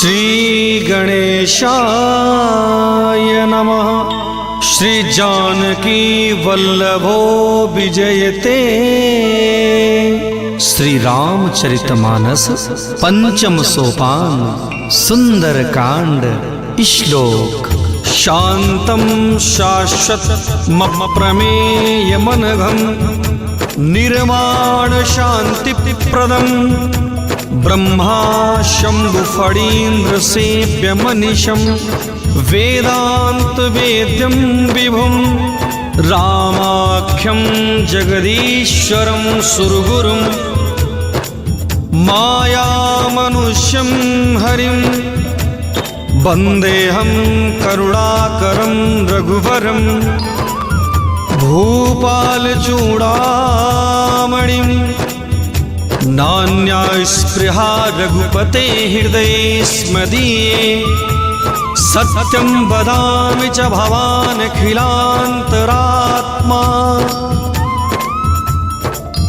श्री गणेशाय नमः। श्री जानकी वल्लभो विजयते। श्री रामचरितमानस पंचम सोपान सुंदर कांड श्लोक। शांतं शाश्वतमप्रमेयमनघं निर्माण शांतिप्रदं ब्रह्मा शंभु फणीन्द्र सेव्यमनिशं वेदांत वेद्यं विभुं रामाख्यं जगदीश्वरं सुरगुरुं मायामनुष्यं हरिं वन्देऽहं करुणाकरं रघुवरं भूपालचूडामणिं नान्या स्पृहा रघुपते हृदये स्मदीये सत्यं वदामि च भवानखिलान्तरात्मा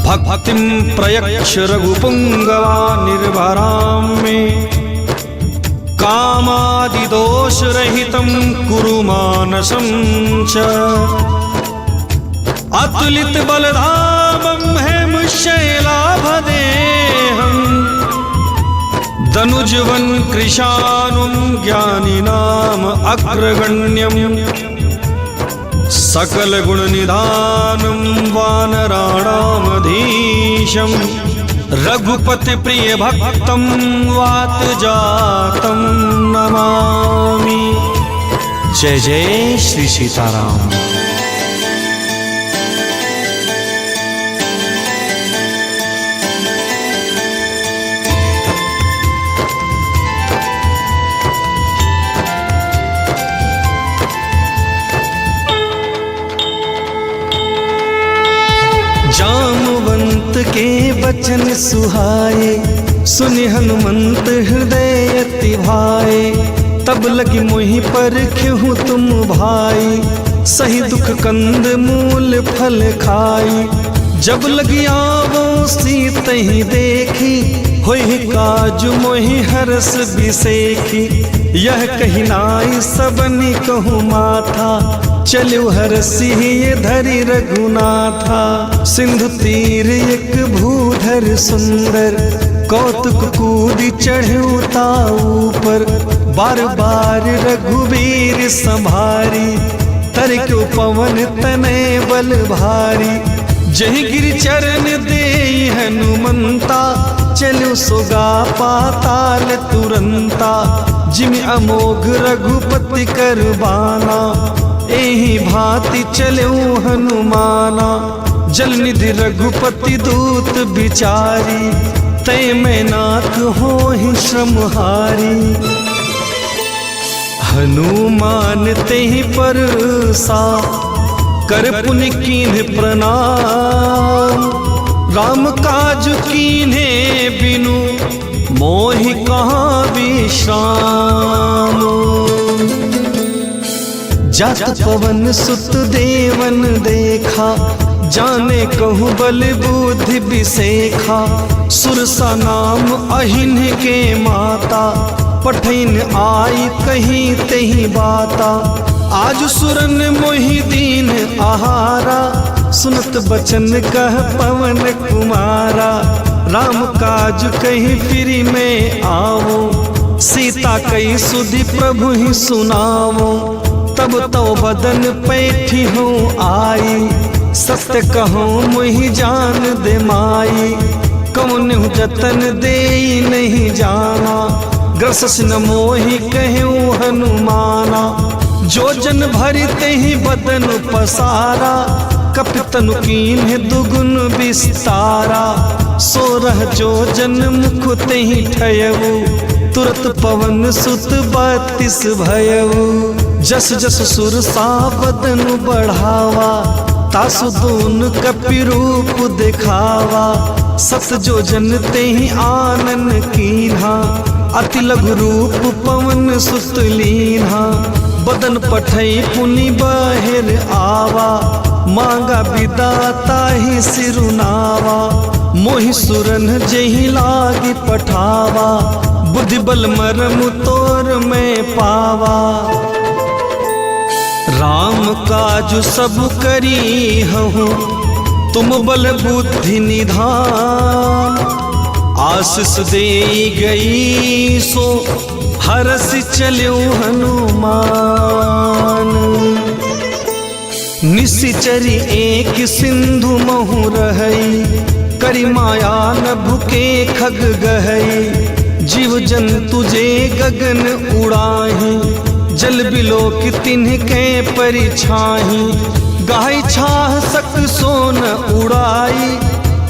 भक्तिं प्रयच्छ रघुपुङ्गवान् निर्भरां मे कामादिदोषरहितं कुरु मानसं च अतुलित बलधामं हेमशैलाभदेहं दनुजवन कृशानुं ज्ञानिनाम अग्रगण्यं सकलगुणनिधानं वानराणामधीशं रघुपति प्रिय भक्तं वातजातं नमामि। जय जय श्री सीताराम। जामवंत के बचन सुहाए सुनि हनुमंत हृदय अति भाए। तब लगी मोहि पर क्यों तुम भाई सही दुख कंद मूल फल खाई। जब लगी आवो सीत ही देखी होई काज मोहि हरस बिसेखी। यह कही नाई सबनी कहूँ माथा चलो हरसी ये धरी रघुनाथा। सिंधु तीर एक भूधर सुंदर कौतुक कूदी चढ़ता ऊपर। बार बार रघुवीर संभारी तर क्यों पवन तने बल भारी। जहि गिर चरण दे हनुमंता चलो सोगा पाताल तुरंता। जिम अमोघ रघुपति करबाना एहि भांति चलो हनुमाना। जल निधि रघुपति दूत बिचारी तय में नाथ होहि श्रमहारी। हनुमान तेहि परसा कर पुनि कीन्ह प्रणाम। राम काज कीन्हे बिनु मोहि कहाँ विश्राम। जात पवन सुत देवन देखा जाने कहूँ बल बुद्धि बिसेखा। सुरसा नाम अहिन के माता पठैन आई कहीं तेहि बाता। आज सुरन मोहि दीन आहारा सुनत बचन कह पवन कुमारा। राम काज कहीं फिरी में आवो सीता कई सुधि प्रभु ही सुनावो। तब तो बदन पैठी हूँ आई सत्य कहूँ मुहि जान दे माई। कौन जतन दे नहीं जाना ग्रसस न मोहि कहूँ हनुमाना। जो जन भरते ही बदन पसारा कपितनु कीन्ह दुगुन विस्तारा। सोरह जो जन मुख तेहि ठयऊ तुरत पवन सुत 32 भयऊ। जस जस सुरसा बदन बढ़ावा तासु दून कपि रूप दिखावा। सत जो जन तेहि आनन कीन्हा अति लघु रूप पवन सुत लीन्हा। बदन पठई पुनि बहिर आवा, मांगा विदाता ही सिरुनावा। मोहि सुरन जेहि लागी पठावा, बुद्धि बल मरम तोर में पावा। राम काज सब करी हूँ, तुम बल बुद्धि निधान। आशीष दे गई सो हरस चल्यो हनुमान। निशिचरी एक सिंधु महु रहई, करी माया न भुके खग गहई। जीव जंतु जे गगन उड़ाही, जल बिलोक तिन्हके परिछाही। गाय छाह सक सोन उड़ाई,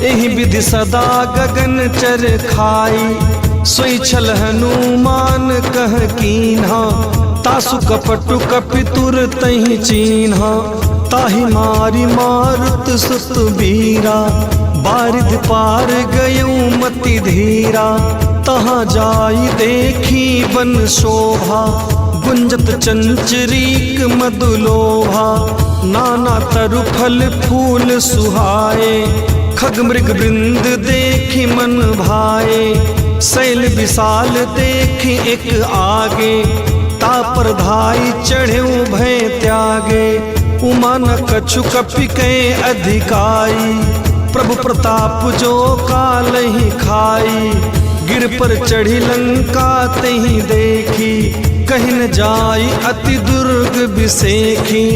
एहि विधि सदा गगन चर खाई। सोई छल हनुमान कह कीन्हा, तासु कपटु कपितुर तहि चीन्हा। ताहि मारी मारुत सुत बीरा, बारिध पार गयऊ मति धीरा। तहाँ जाई देखी बन शोभा, गुंजत चंचरीक मधुलोभा। नाना तरु फल फूल सुहाए, खग मृग वृंद देखी मन भाए। शैल विशाल देखी एक आगे, तापर धाई चढ़े भय त्यागे। उमा न कछु कपि कै अधिकाई, प्रभु प्रताप जो काल ही खाई। गिर पर चढ़ी लंका तही देखी, कहीं न जाई अति दुर्ग बिसेखी।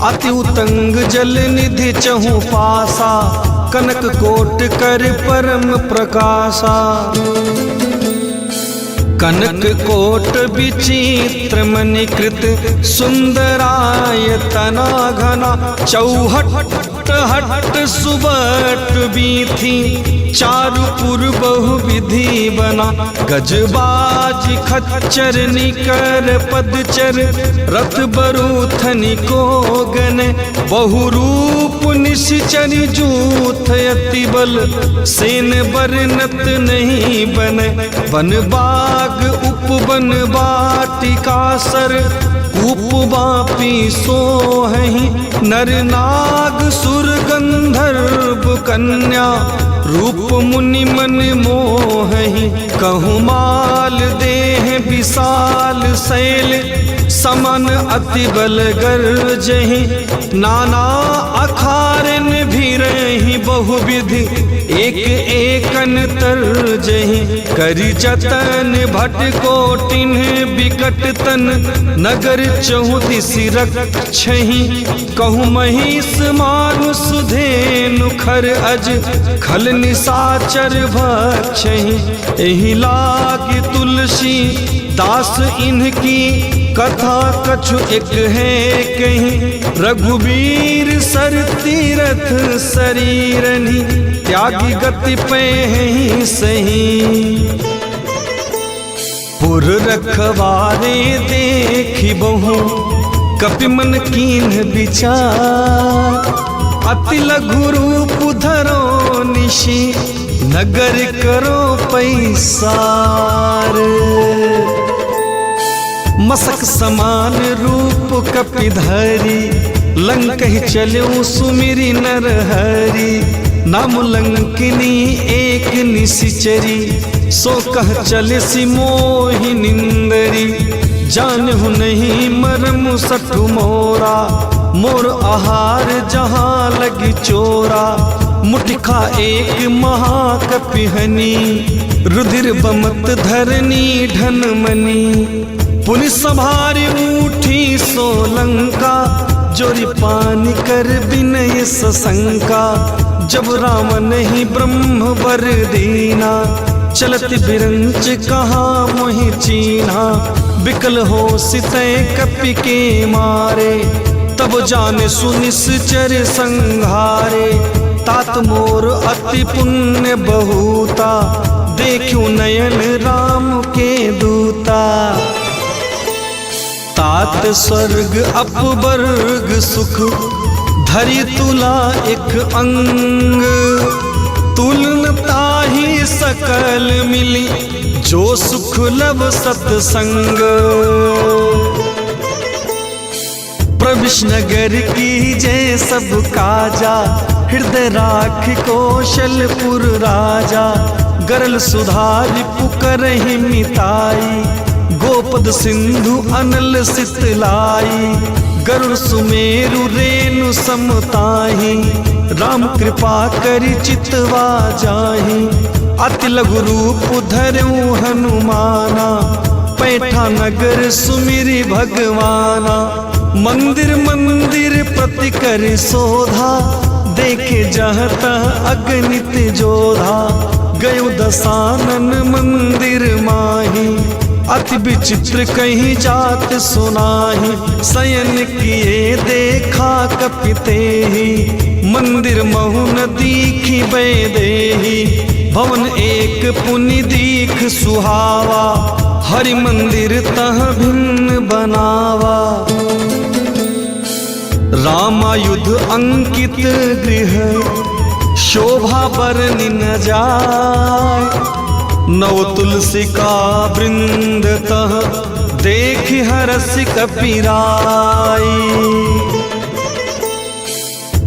अति उतंग जल निधि चहु पासा, कनक कोट कर परम प्रकाशा। कनक कोट विचित्र मणिकृत, सुंदरायतना घना। चौहट हट सुबट बीथी, चारुपुर बहु विधि बना। गजबाज खच्चर निकर पदचर, रथ बरूथनि को गन। बहुरूप निश्चर जूथ अति बल, सेन बरनत नहीं बन। बन बाग उपवन बाटिका सर, कूप बापी सोहहि। नर नाग सुर गंधर्व कन्या, रूप मुनि मन मोहहि। कहूँ माल देह विशाल शैल, समन अति बल गर्जहि। नाना अखारन भी रही बहुविधि, एक एकन तरजहि। करि जतन भट कोटिन बिकट तन, नगर चहुदिसि रक्षहि। कहूँ महिष मानुष धेनु खर अज, खल निशाचर भक्षहि। एहि लागी तुलसी दास इनकी, कथा कछु एक है कहीं। रघुबीर सर तीरथ शरीरनि, त्यागी गति पे ही सही। पुर रखवारे देखी बहु, कपि मन कीन विचार। अति लघु रूप धरो निशि, नगर करो पैसार। मसक समान रूप कपि धरी, लंकहि चल्यो सुमिरि नर हरि। नाम लंकिनी एक निशिचरी, सो कह चले सि मोहि निंदरी। जानहु नहीं मरम सठु मोरा, मोर आहार जहाँ लगी चोरा। मुठिखा एक महाकपिहनी, रुधिर बमत धरनी धन मनी। पुनि संभारी उठी सोलंका, जोरी पानी कर विनय सशंका। जब राम नहीं ब्रह्म वर दीना, चलत बिरंच कहाँ मोहि चीन्हा। बिकल हो सितै कपि के मारे, तब जाने सुनिश्चर संघारे। तात मोर अति पुण्य बहुता, देखूं नयन राम के दूता। तात स्वर्ग अपवर्ग सुख, धरि तुला एक अंग। तुलनता ही सकल मिली, जो सुख लब सत्संग। प्रविश नगर की जय सब काजा, हृदय राख कौशलपुर राजा। गरल सुधारि पुकरहि मिताई, गोपद सिंधु अनल सितलाई। गरुड़ सुमेरु रेणु समताही, राम कृपा करि चितवा जाहि। अति लघु रूप धरऊ हनुमाना, पैठा नगर सुमिरि भगवाना। मंदिर मंदिर प्रति कर शोधा, देखे जहाँ तहाँ अगणित जोधा। गयो दसानन मंदिर माही, अति विचित्र कहीं जात सुनाही। शयन किए देखा कपिते ही, मंदिर महु न दीखी बैदेही। भवन एक पुनि दीख सुहावा, हरि मंदिर तह भिन्न बनावा। रामायुध अंकित गृह, शोभा बरनि न जाय। नव तुलसी का वृंद तह, देखि हरसि कपिराई।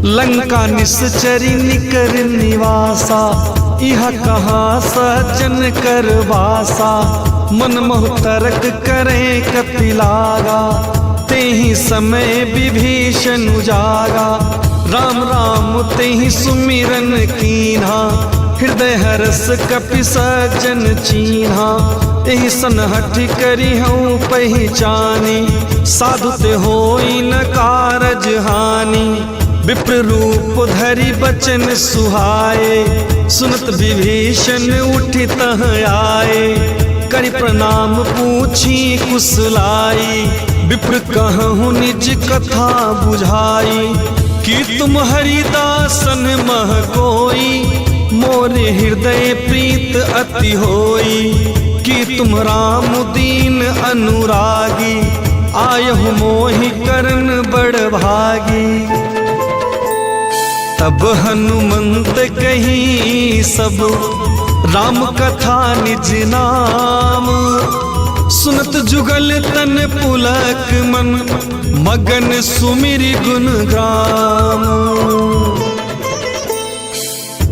लंका निश्चरी निकर निवासा, यह कहाँ सज्जन कर वासा। मन मोह तर्क करे कपिलागा, तेहि समय विभीषण उजागा। राम राम तेहि सुमिरन कीन्हा, हृदय हरस कपि सज्जन चीन्हा। एहि सनहठ करि हऊँ पहिचानी, साधु ते होई न कारज हानि। विप्र रूप धरि बचन सुहाए, सुनत विभीषण उठि तह आए। करि प्रणाम पूछी कुशलाई, विप्र कहूँ निज कथा बुझाई। कि तुम हरिदासन मह कोई, मोरे हृदय प्रीत अति होई। कि तुम राम दीन अनुरागी, आयहु मोहि करन बड़ भागी। तब हनुमंत कही सब, राम कथा निज नाम। सुनत जुगल तन पुलक मन, मगन सुमिरि गुण ग्राम।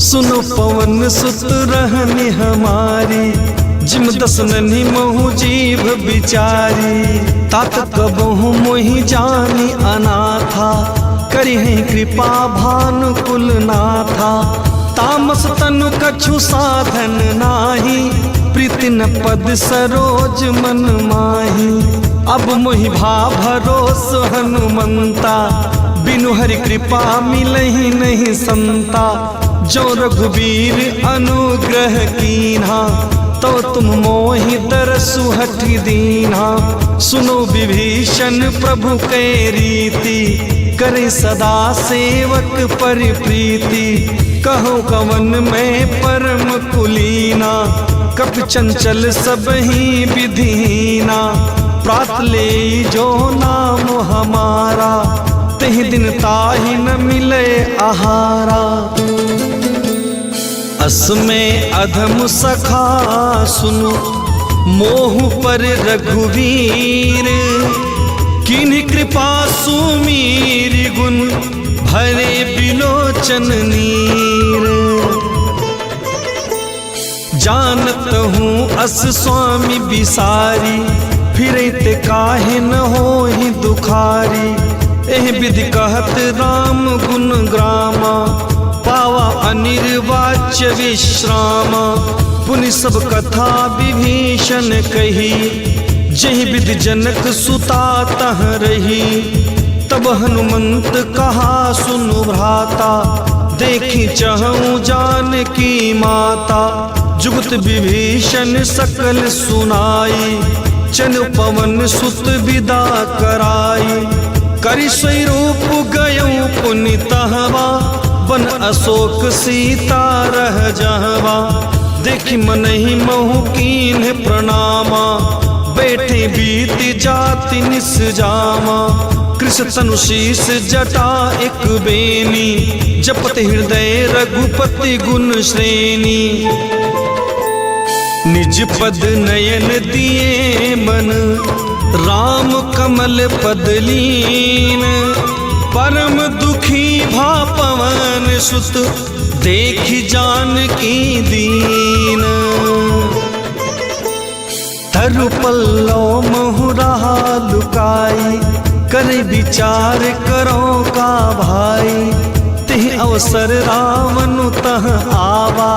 सुनो पवन सुत रहनि हमारी, जिम दसननि महु जीव बिचारी। तात कबहु मोहि जानि अनाथा, करिहि कृपा भानुकुल नाथा। तामस तनु कछु साधन नाही, प्रीति न पद सरोज मन माही। अब मोहि भा भरोस हनुमंता, बिनु हरि कृपा मिलहि नहीं संता। जो रघुबीर अनुग्रह कीन्हा, तो तुम मोहि दरसु हठि दीन्हा। सुनो विभीषण प्रभु कै रीति, करे सदा सेवक पर प्रीति। कहो कवन में परम कुलीना, कपि चंचल सब ही विधीना। प्रात ले जो नाम हमारा, तेहि दिन ताहि न मिले आहारा। अस में अधम सखा सुनो, मोह पर रघुवीर। किन्हि कृपा सुमीर गुण, भरे बिलोचन नीर। जानत हूँ अस स्वामी बिसारी, फिरते काहे न होहि दुखारी। एह विधि कहत राम गुण ग्रामा, पावा अनिर्वाच्य विश्रामा। पुनि सब कथा विभीषण कही, जहि विधि जनक सुता तह रही। तब हनुमंत कहा सुनु भ्राता, देखी चहूँ जानकी माता। जुगत विभीषण सकल सुनाई, चनु पवन सुत विदा कराई। करि सोई रूप गयऊ पुनि तहवा, वन अशोक सीता रह जहवा। देखि मनहि महु कीन्ह प्रणामा, बैठे बीति जाति निस जामा। कृष तनु शीस जटा एक बेनी, जपत हृदय रघुपति गुण श्रेणी। निज पद नयन दिए मन, राम कमल पदलीन, परम दुखी भा पवन सुत, देखी जानकी दीन। तरु पल्लव महुरहा लुकाई, करे विचार करो का भाई। तिह अवसर रावण तह आवा,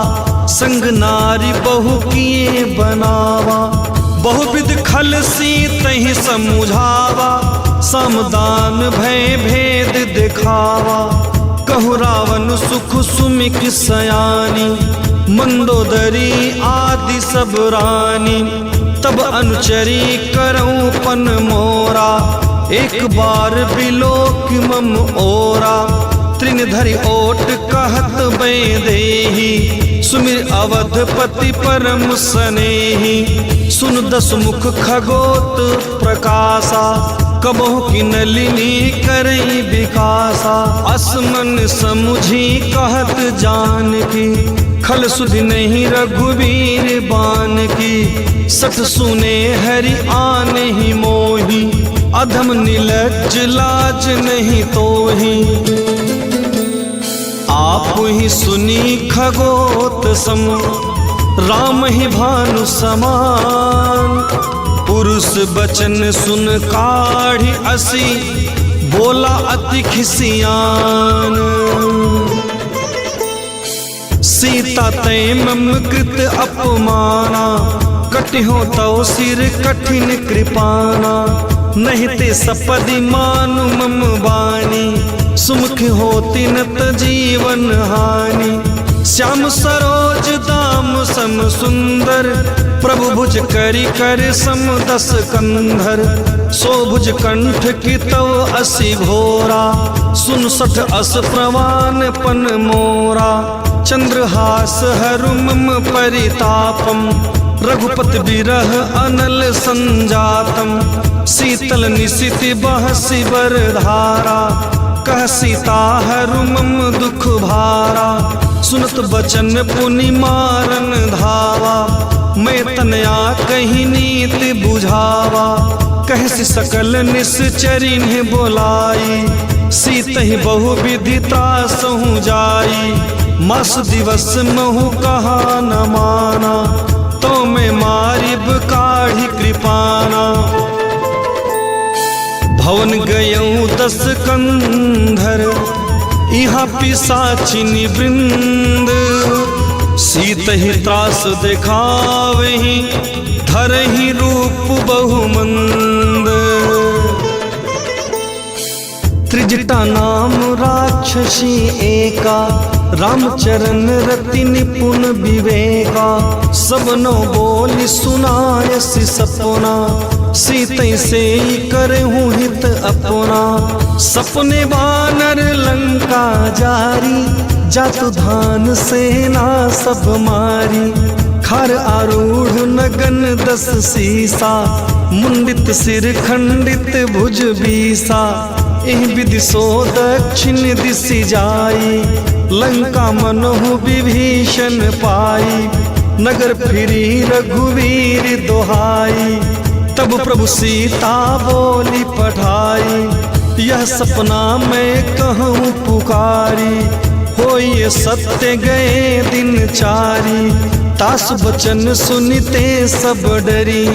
संग नारी बहु किए बनावा। बहुविध खल सी तहि समुझावा, समदान भय भेद दिखावा। कहु रावण सुख सुमिक सयानी, मंदोदरी आदि सब रानी। तब अनुचरी करऊं पन मोरा, एक बार बिलोक मम ओरा। त्रिनधरि ओट कहत बै देही, सुमिर अवधपति परम स्नेही। सुन दस मुख खगोत प्रकाशा, कबहु की नलिनी करई विकासा। असमन समुझी कहत जानकी, खल सुधि नहीं रघुवीर बान की। सठ सुने हरि आन ही मोही, अधम निलज्ज लाज नहीं तोही। आप ही सुनी खगोत सम, राम ही भानु समान। पुरुष बचन सुन काढ़ी असी, बोला अति खिसियान। सीता तय मम कृत अपमाना, कटिहो तव सिर कठिन कृपाना। नहीं ते सपदि मानु मम बानी, सुमुख होती नत जीवन हानि। श्याम सरोज दाम सम सुंदर, प्रभु भुज करी कर सम दस कंधर। सो भुज कंठ की तव असी घोरा, सुन सठ अस प्रवान पन मोरा। चंद्रहास हरु मम परितापम, रघुपति बिरह अनल संजातम। शीतल निशिति बहसी बरधारा, कह सीता हरु मम दुख भारा। सुनत बचन पुनि मारन धावा, मैं तनया कहीं नीति बुझावा। कहसी सकल निश्चरी ने बोलाई, सीत ही बहु विधि त्रासहु जाई। मास दिवस महु कहा न माना, तो मैं मारिब काढ़ी कृपाना। भवन गयऊँ दस कंधर, यहाँ पिशाचिनी वृंद। सीत ही त्रास दिखावही, धरहि रूप बहुमंद। त्रिजटा नाम राक्षसी एका, रामचरण रति निपुण विवेका। सबनो बोली सुनायसी सपना, सीतै से करहूँ हित अपना। सपने वानर लंका जारी, जातु धान सेना सब मारी। खर आरूढ़ नगन दस सीसा, मुंडित सिर खंडित भुज बीसा। एह विधि सो दक्षिण दिशि जाई, लंका मनहु विभीषण पाई। नगर फिरी रघुवीर दोहाई, तब प्रभु सीता बोली पठाई। यह सपना मैं कहूँ पुकारी, हो ये सत्य गए दिन चारी। तासु बचन सुनते सब डरी,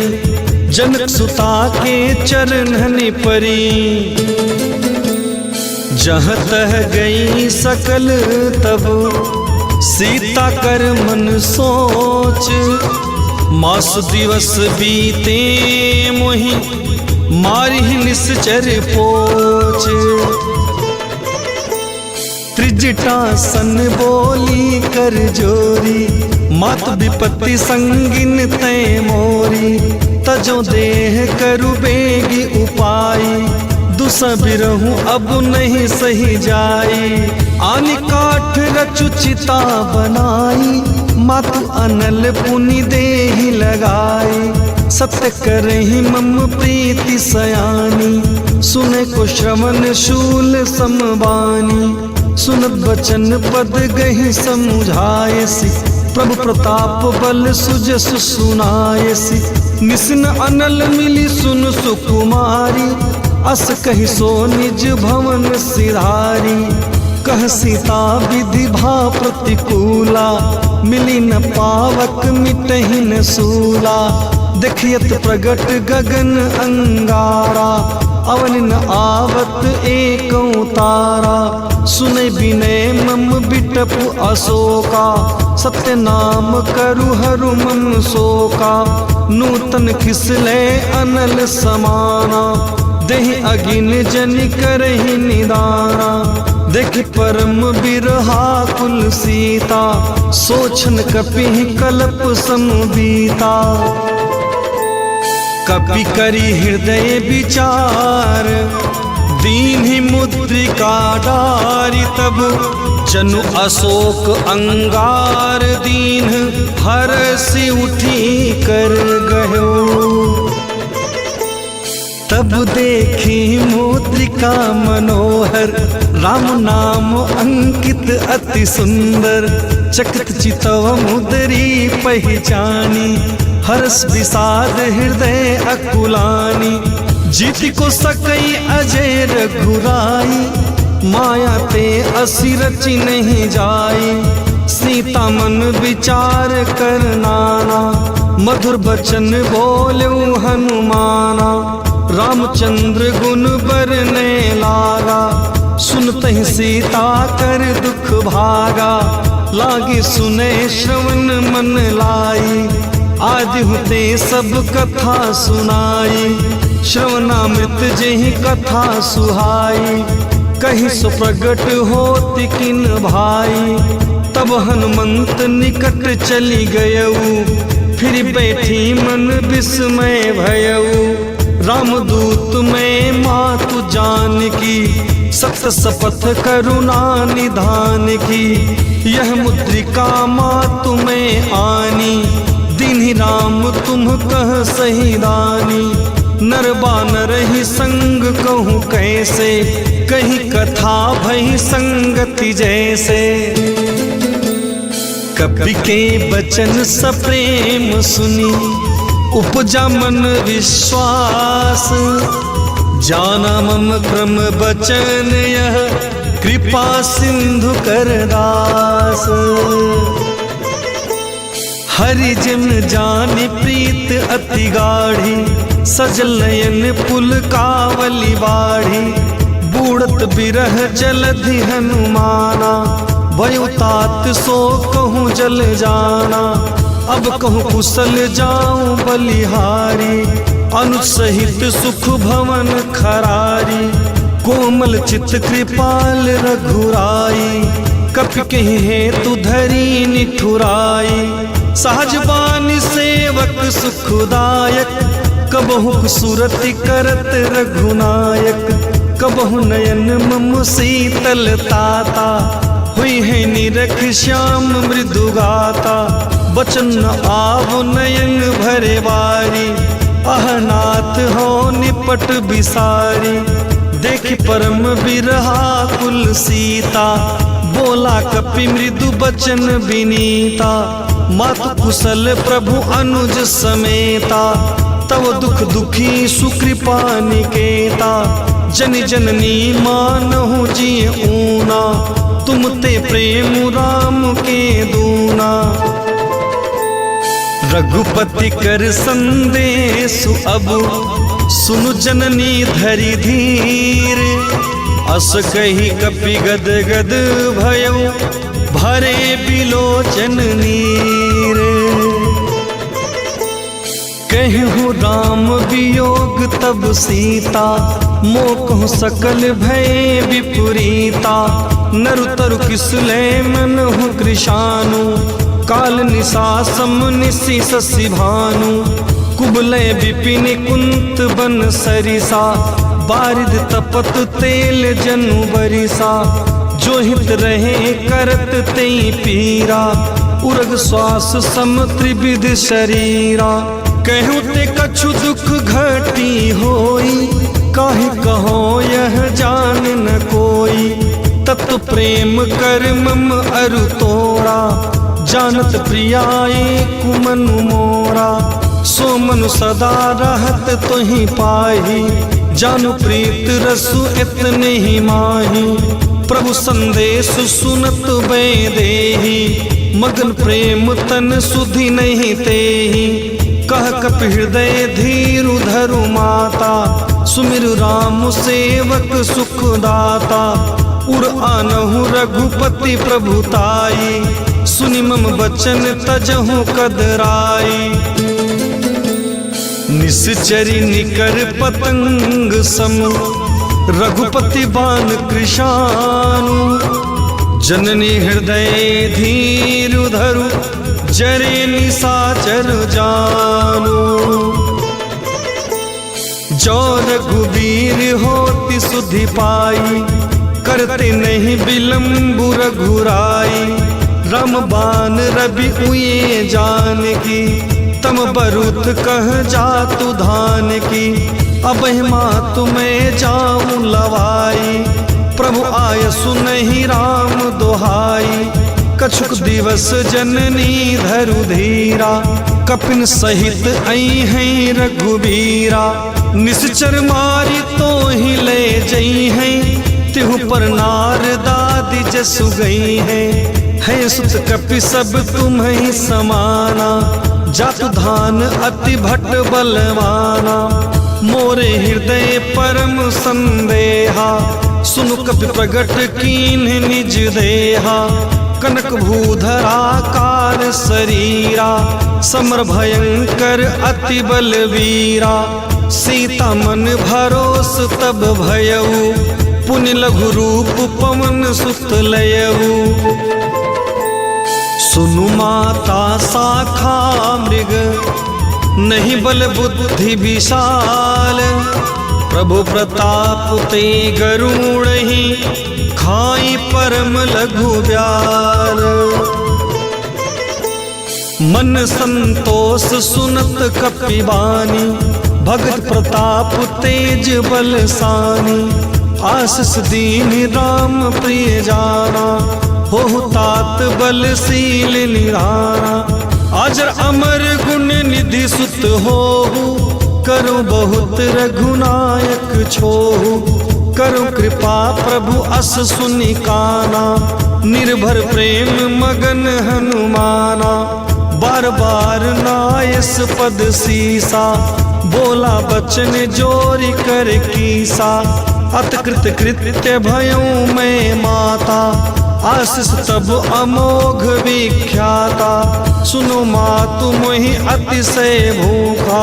जनक सुता के चरणनि परी। जहाँ तह गई सकल तब, सीता कर मन सोच। मास दिवस बीते मोहि, मारिहि निश्चर पोच। त्रिजटा सन बोली कर जोरी, मात विपत्ति संगिन तय मोरी। तजो देह करु बेगी उपाई, दुसबिरहूँ अब नहीं सही जाई। आनि काठ रचु चिता बनाई, मातु अनल पुनि देहि लगाई। सत्य करहि मम प्रीति सयानी, सुने को श्रवण शूल समबानी। सुनत बचन पद गहि समुझायसी, प्रभु प्रताप बल सुजस सुनायसी, निस्न अनल मिली सुन सुकुमारी, अस कहि सो निज भवन सिधारी। कह सीता विधि भा प्रतिकूला, मिली न पावक मिटहि न सूला। देखियत प्रगट गगन अंगारा, अवन न आवत एकौ तारा। सुनै विनय मम बिटपु अशोका, सत्य नाम करु हरु मन शोका। नूतन खिसले अनल समाना, देहि अगिन जन करहि निदाना। देख परम बिरहा कुल सीता, सोचन कपिहि कल्प समबीता। कपि करि हृदय विचार, दीन्हि मुद्रिका डारि। तब जनु अशोक अंगार, दीन हरसि उठी कर गयो। तब देखी मुद्रिका मनोहर, राम नाम अंकित अति सुंदर। चकित चितव मुद्री पहचानी, हर्ष विषाद हृदय अकुलानी। जीति को सकई अजय रघुराई, माया ते असि रचि नहीं जाई। सीता मन विचार कर नाना, मधुर बचन बोल्यो हनुमाना। रामचंद्र गुण बरने लागा, सुनतहि सीता कर दुख भागा। लागे सुने श्रवण मन लाई, आज हुते सब कथा सुनाई। श्रवणामृत जेहि कथा सुहाई, कहीं सो प्रगट होति किन भाई। तब हनुमंत निकट चली गयऊ, फिर बैठी मन विस्मय भयऊ। रामदूत में मातु जानकी, सत्य शपथ करुणा निधान की। यह मुद्रिका मातु में आनी, दीन्हि राम तुम कह सही दानी। नर बानर ही संग कहूँ कैसे, कहीं कथा भई संगति जैसे। कपि के बचन सप्रेम सुनी, उपजा मन विश्वास। जाना मम क्रम बचन यह, कृपा सिंधु कर दास। हरि जिम जानि प्रीत अति गाढ़ी, सजल नयन पुल कावली बाढ़ी। बूढ़त बिरह जलधि हनुमाना, भयो तात सो कहूँ जल जाना। अब कहूँ कुशल जाऊं बलिहारी, अनुसहित सुख भवन खरारी। कोमल चित कृपाल रघुराई, कपि कहि हेतु धरी निठुराई। सहज बानी सेवक सुखदायक, कबहु सुरति करत रघुनायक। कबहु नयन मम शीतल ताता, हुई है निरख श्याम मृदु गाता। बचन आव नयन भरे बारी, अहनाथ हो निपट बिसारी। देख परम बिरहा कुल सीता, बोला कपि मृदु बचन विनीता। मातु कुशल प्रभु अनुज समेता, तव दुख दुखी सुकृपा निकेता। जन जननी मानहु जिय ऊना, तुम ते प्रेम राम के दूना। रघुपति कर संदेशु अब, सुनु जननी धरि धीर। अस कही कपि गद गद भयो, भरे बिलोचन नीर। कहूँ राम वियोग तब सीता, मोकहु सकल भय विपरीता। नरु तरु किसले मनहु कृशानु, काल निशा सम निशि शशि भानु। कुबलय विपिन कुंत बन सरिसा, बारिद तपत तेल जनु बरिसा। जो हित रहे करत तेई पीरा, उरग श्वास सम त्रिविध शरीरा। कहूँ ते कछु दुख घटी होई, काहे कहो यह जान न कोई। तत्व प्रेम कर मम अरु तोड़ा, जानत प्रियाए कुमनु मोरा, सो मनु सदा रहत तुहि पाही, जानु प्रीत रसु इतने ही माही। प्रभु संदेश सुनत बै देही, मगन प्रेम तन सुधि नहीं तेही। कह कप हृदय धीरु धरु माता, सुमिर राम सेवक सुख दाता। उर आनहु रघुपति प्रभुताई, सुनि मम बचन तजहु कदराई। निश्चरी निकर पतंग सम, रघुपति बान कृशानु। जननी हृदय धीरु धरु, जरे निशाचर जानु। जो रघुबीर होति सुधि पाई, करते नहीं विलम्बु रघुराई। रामबान रवि उये जानकी, तम बरुत कह जातु धान की। अब मातु मैं जाऊं लवाई, प्रभु आय सुनहि राम दोहाई। कछुक दिवस जननी धरु धीरा, कपिन सहित आई हैं रघुबीरा। निश्चर मारी तो ही ले जई हैं, तिहु पर नारदादि जसु गई है सुत कपि सब तुम्हें समाना। जातु धान अति भट बलवाना, मोरे हृदय परम संदेहा। सुनु कपि प्रगट कीन निज देहा, कनक भूधराकार शरीरा। समर भयंकर अति बलवीरा, सीता मन भरोस तब भयऊ। पुनि लघु रूप पवन सुत लयऊ। सुनु माता शाखा मृग, नहीं बल बुद्धि विशाल। प्रभु प्रताप ते गरुड़ ही, खाई परम लघु ब्याल। मन संतोष सुनत कपिबानी, भगत प्रताप तेज बलसानी। आशीष दीन राम प्रिय जाना, हो तात बलशील निराना। अजर अमर गुण निधि सुत हो, करो बहुत रघुनायक छोहु। करो कृपा प्रभु अस सुनि काना, निर्भर प्रेम मगन हनुमाना। बार बार नायस पद सीसा, बोला बचन जोरी कर कीसा। अतकृत कृत्य भयऊं मैं माता, आशीष तब अमोघ विख्याता। सुनो मातु मोहि अतिशय भूखा,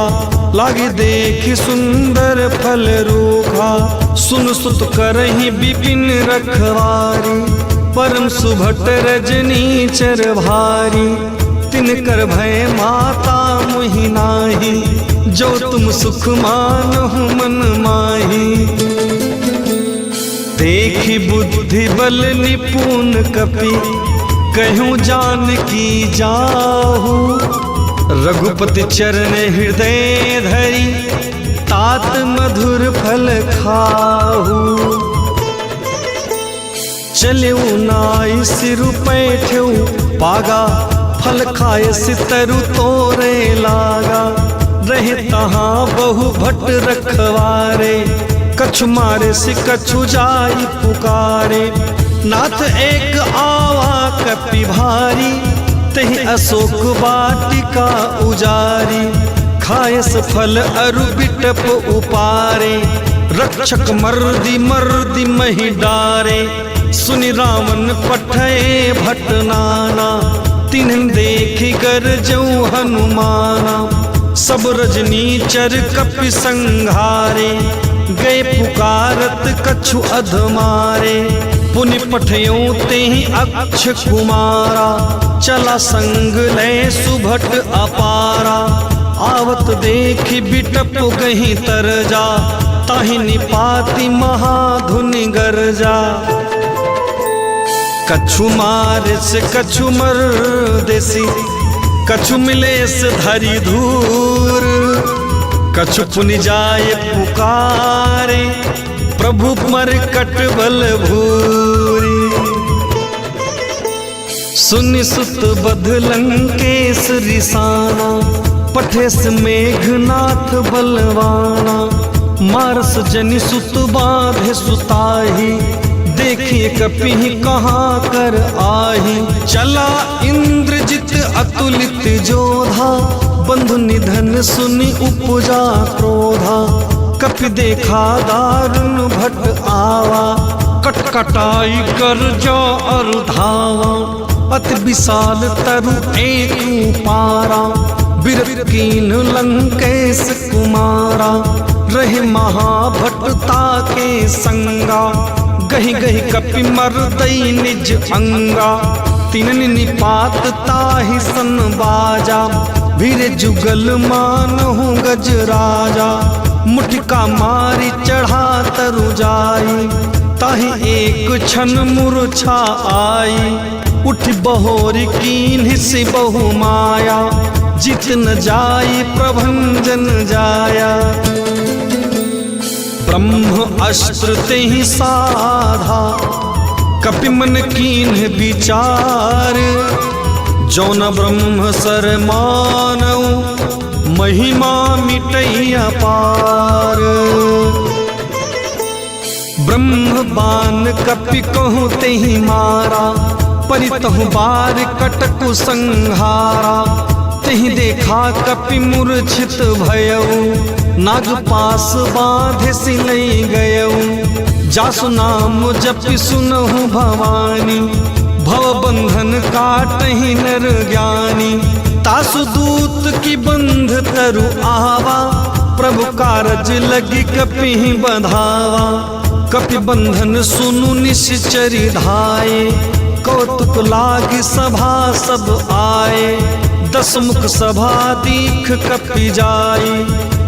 लागी देखी सुंदर फल रूखा। सुन सुत करहि विपिन रखवारी, परम सुभट रजनी चर भारी। तिनकर भय माता मोहि नाही, जो तुम सुख मानहु मन माही। देखी बुद्धि बल निपुण कपि, कहूँ जानकी जाहू। रघुपति चरण हृदय धरी, तात मधुर फल खाहू। चलेऊ नाई सिरु पैठऊ पागा, फल खाए सितरु तोरे लागा। रहे तहाँ बहु भट रखवारे, कछु मारे से कछु जाई पुकारे। नाथ एक आवा कपि भारी, तहि अशोक वाटिका उजारी। खायस फल अरु बिटप उपारे, रक्षक मर्दी मर्दी महि डारे। सुनि रावण पठय भट नाना, तिन्हन देखि गरजऊ हनुमाना। सब रजनीचर कपि संघारे, गए पुकारत कछु अधमारे। पुनि पठयों तेहि अक्ष कुमारा, चला संग लय सुभट अपारा। आवत देखि बिटप गही तरजा, ताहि निपाति महाधुनि गरजा। कछु मारिस कछु मरदेसी, कछु मिलेस धरि धूर। कछु पुनि जाय पुकारे, प्रभु मरकट बल भूरी। सुनि सुत बध लंकेश रिसाना, पठेस मेघनाथ बलवाना। मारस जनि सुत बाधे सुताही, देखिए कपि कहाँ कर आही। चला इंद्रजित अतुलित जोधा, बंधु निधन सुनि उपजा क्रोधा। कपि देखा दारुण भट आवा, कटकटाई कर जो और धावा। अति विशाल तरु एक पारा, बिरत कीन लंकेश कुमारा। रहे महाभटता के संगा, गही गही कपि मर्दई निज अंगा। तिनन निपात ताहि सन बाजा, भीर जुगल मानहु गज राजा। मुठिका मारी चढ़ा तरु जाई, ताहि एक क्षण मूर्छा आई। उठि बहोरी कीन्हि से बहु माया, जित न जाई प्रभंजन जाया। ब्रह्म अस्त्र तेहि साधा, कपि मन कीन्ह विचार। जौन ब्रह्म सर मानऊ, महिमा मिटई अपार। ब्रह्म बान कपि कहूँ तेहि मारा, परितहु बार कटकु संहारा। तेहि देखा कपि मूर्छित भयऊ, नाग पास बांधे सिलई गयऊ। जासु नाम जपि सुनहु भवानी, भव बंधन काटहि नर ज्ञानी। तासु दूत की बंध तरु आवा, प्रभु कारज लगी कपि बंधावा। कपि बंधन सुनु निश्चरी धाये, कौतुक लागी सभा सब आए। दस मुख सभा दीख कपि जाई,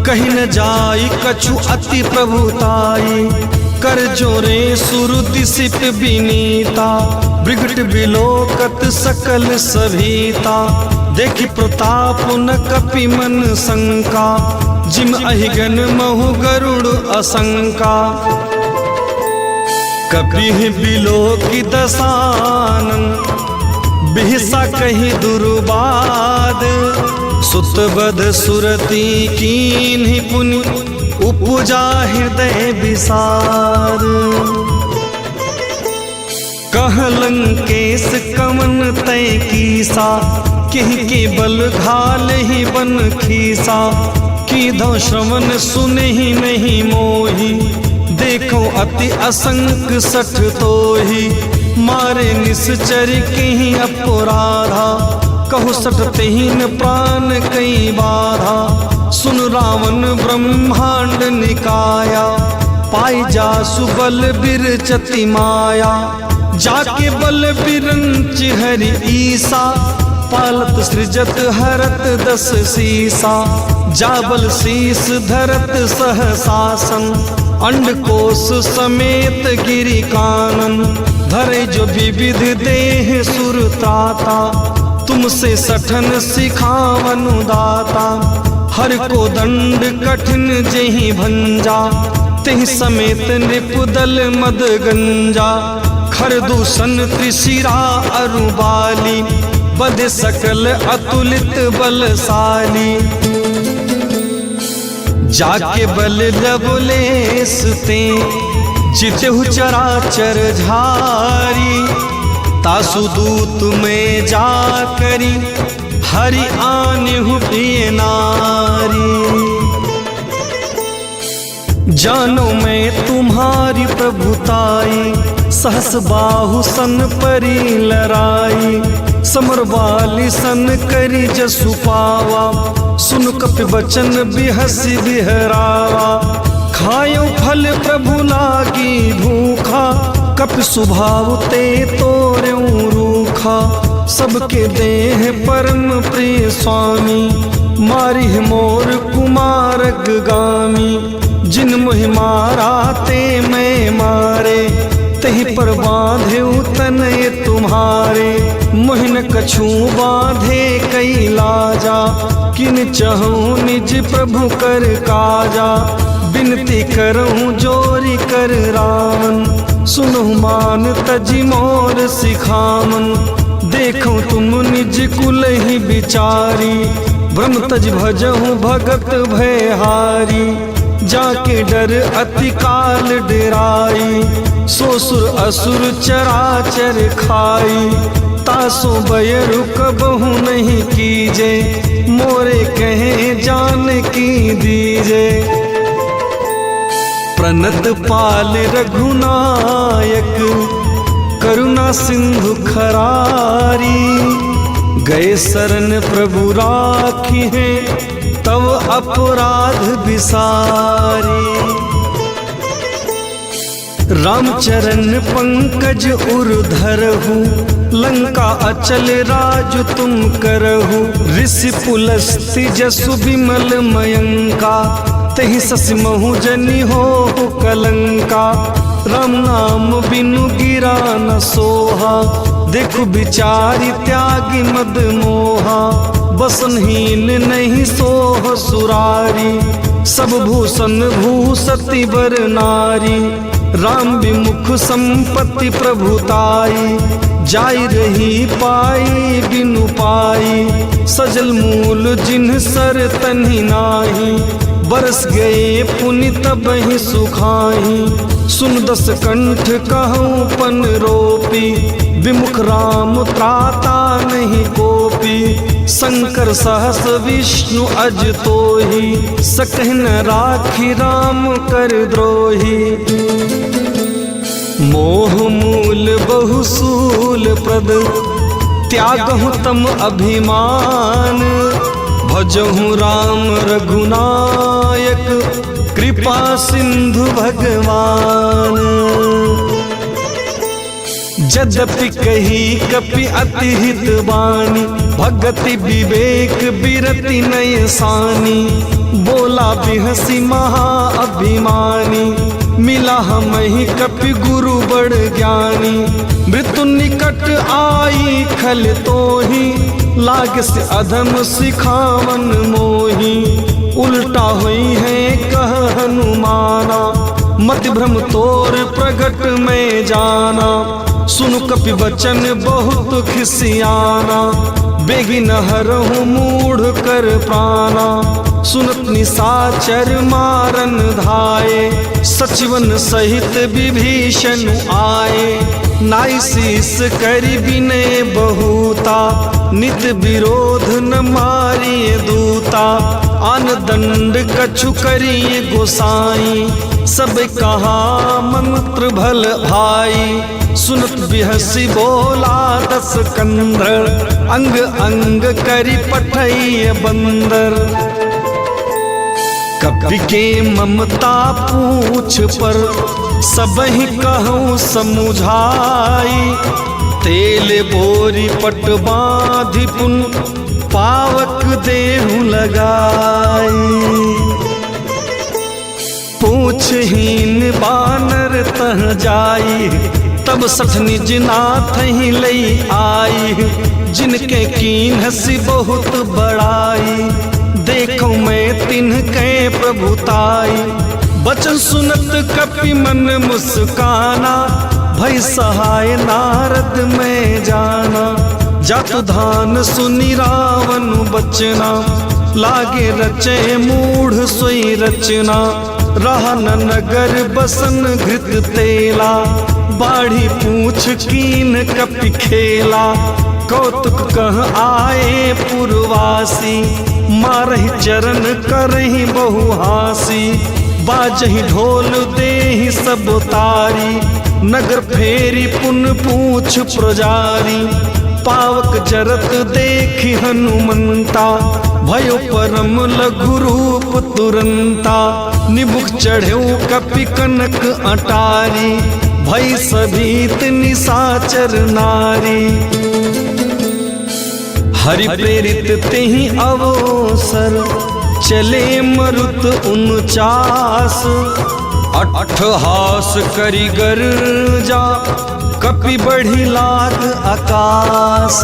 कहीं न जाई कछु अति प्रभुताई। कर जोरे सुरति सिप विनीता, बिगट बिलोकत सकल सभीता। देखि प्रताप न कपि मन शंका, जिम अहिगन महु गरुड़ असंका। कपि बिलोकि दसानन, बिहसा कहीं दुर्बाद। सुत बध सुरति कीन्हि पुनि, उपजा हृदय विसार। कह लंकेश कवन तय कीसा, केहि के बल घाल ही बन खीसा। कीधो श्रवण सुनहि नहीं मोही, देखो अति असंक सठ तोही। मारे निश्चर कहीं अपराधा, कहु सटतेहीन प्राण कई बाधा। सुन रावण ब्रह्मांड निकाया, पाई जासु बल बिरचति माया। जाके बल बिरंच हरि ईसा, पालत सृजत हरत दस सीसा। जाबल शीस धरत सहसासन, अंडकोश समेत गिरि कानन। धरे जो विविध देह सुरताता, तुमसे सठन सिखावनु दाता। हर को दंड कठिन जेहि भंजा, तेहि समेत निपुदल मद गंजा। खर दूषण त्रिशिरा अरुबाली, बध सकल अतुलित बलशाली। जाके बल लवलेस ते, जितहु चराचर झारी। तासु दूत में जा करी, हरि आन्हु प्रिय नारी। जानो मैं तुम्हारी प्रभुताई, सहस बाहु सन परी लराई। समर वाली सन करी जसु पावा, सुन कपि बचन बिहसी बिहरावा। खायो फल प्रभु लागी भूखा, कपि स्वभाव ते तोर्यों रूखा। सबके देह परम प्रिय स्वामी, मारिह मोर कुमारग गामी। जिन मुहि मारा ते मैं मारे, तहि पर बांधे तनय तुम्हारे। मोहिन कछु बांधे कई लाजा, किन चहूँ निज प्रभु कर काजा। बिनती करऊँ जोरी कर रावण, सुनहु मान तजि मोर सिखावन। देखो तुम निज कुल ही बिचारी, भ्रम तज भजहु भगत भयहारी। जाके डर अति काल डेराई, सो सुर असुर चराचर खाई। तासो बयरु कबहु नहीं कीजे, मोरे कहे जान की दीजे। प्रणत पाल रघुनायक, करुणा सिंधु खरारी। गए शरण प्रभु राखी है, तव अपराध बिसारी। रामचरण पंकज उर्धरहु, लंका अचल राज तुम करहु। ऋषि पुलस्ति जसु विमल मयंका, तहि ससि महु जनि हो कलंका। राम नाम बिनु गिरा न सोहा, देखु बिचारी त्यागी मद मोहा। बसनहीन नहीं सोह सुरारी, सब भूषण भूसति बर नारी। राम विमुख संपत्ति प्रभुताई, जाई रही पाई बिनु पाई। सजल मूल जिन्ह सर तन्हि नाही, बरस गए पुनि तबहि सुखाही। सुन दस कंठ कहूँ पन रोपी, विमुख राम त्राता नहीं कोपी। शंकर सहस विष्णु अज तोहि, सकहि न राखी राम कर द्रोही। मोह मूल बहुसूल प्रद, त्यागहु तम अभिमान। भजहु राम रघुनायक, कृपा सिंधु भगवान। यद्यपि कही कपि अति हित बानी, भगति विवेक बिरति नय सानी। बोला बिहसी महा अभिमानी, मिला हमहि कपि गुरु बड़ ज्ञानी। मृत्यु निकट आई खल तोहि, लाग से अधम सिखावन मोही। उल्टा हुई है कह हनुमाना, मति भ्रम तोर प्रगट में जाना। सुनु कपि वचन बहुत खिसियाना, बेगी न हरहु मूढ़ कर प्राणा। सुनत निशाचर मारन धाये, सचिवन सहित विभीषण आए। नाई शीस करि विनय बहुता, नित विरोध न मारिए दूता। आन दंड कछु करिए गोसाई, सब कहा मंत्र भल भाई। सुनत बिहसी बोला दस कंधर, अंग अंग करि पठइए बंदर। कपि के ममता पूछ पर, सबहि कहूँ समुझाई। तेल बोरी पट बाँधि पुन, पावक देहु लगाई। पूछहीन बानर तह जाई, तब सठ निज नाथ ही लई आई। जिनके कीन हसी बहुत बड़ाई, देखो मैं तिनके प्रभुताई। बचन सुनत कपि मन मुस्काना, भई सहाय नारद में जाना। जातु धान सुनि रावण बचना, लागे रचे मूढ़ सोई रचना। रहन नगर बसन घृत तेला, बाढ़ी पूछ कीन कपि खेला। कौतुक कह आए पुरवासी, मारहि चरण करहि बहुहासी। बाजहि ढोल देहि सब तारी, नगर फेरी पुन पूछ प्रजारी। पावक जरत देखि हनुमंता, भयो परम लघु रूप तुरंता। निमुख चढ़ेउ कपि कनक अटारी, भई सभीत निशाचर नारी। हरि प्रेरित तेहि अवसर, चले मरुत 49। अट्ठहास करि गर्जा, कपि बढ़ी लाग आकाश।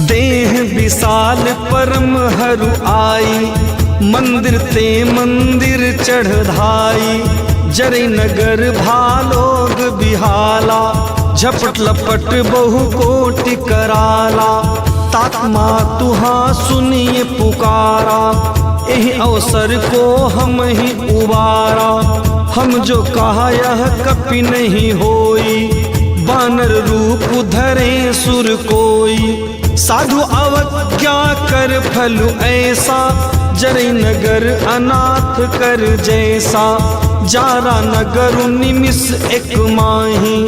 देह विशाल परम हरु आई, मंदिर ते मंदिर चढ़ धाई। जरै नगर भालोग बिहाला, झपट लपट बहु कोटि कराला, तात्मा तुहा सुनिए पुकारा, यही अवसर को हम ही उबारा। हम जो कहा यह कपि नहीं होई, बानर रूप धरे सुर कोई। साधु अवज्ञा कर फल ऐसा, जरे नगर अनाथ कर जैसा। जारा नगर निमिष एक माही,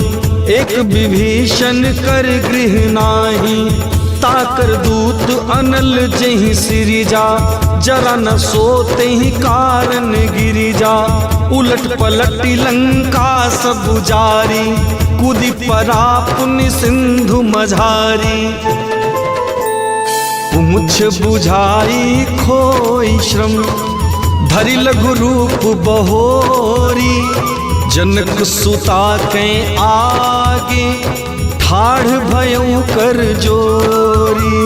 एक विभीषण कर गृह नाही। ताकर दूत अनल जहि सिरिजा, जरा न सोते ही कारण गिरिजा। उलट पलटी लंका सब जारी, कूदी परा पुण्य सिंधु मझारी। पूछ बुझाई खोई श्रम, धरि लघु रूप बहोरी। जनक सुता के आगे, ठाढ़ भयउ कर जोरी।